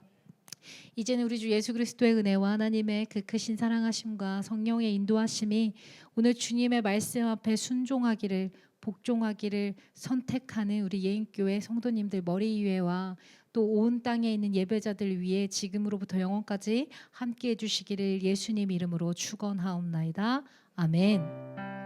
이제는 우리 주 예수 그리스도의 은혜와 하나님의 그 크신 사랑하심과 성령의 인도하심이 오늘 주님의 말씀 앞에 순종하기를 복종하기를 선택하는 우리 예인교회 성도님들 머리 위에와 또 온 땅에 있는 예배자들 위에 지금으로부터 영원까지 함께해 주시기를 예수님 이름으로 축원하옵나이다. 아멘.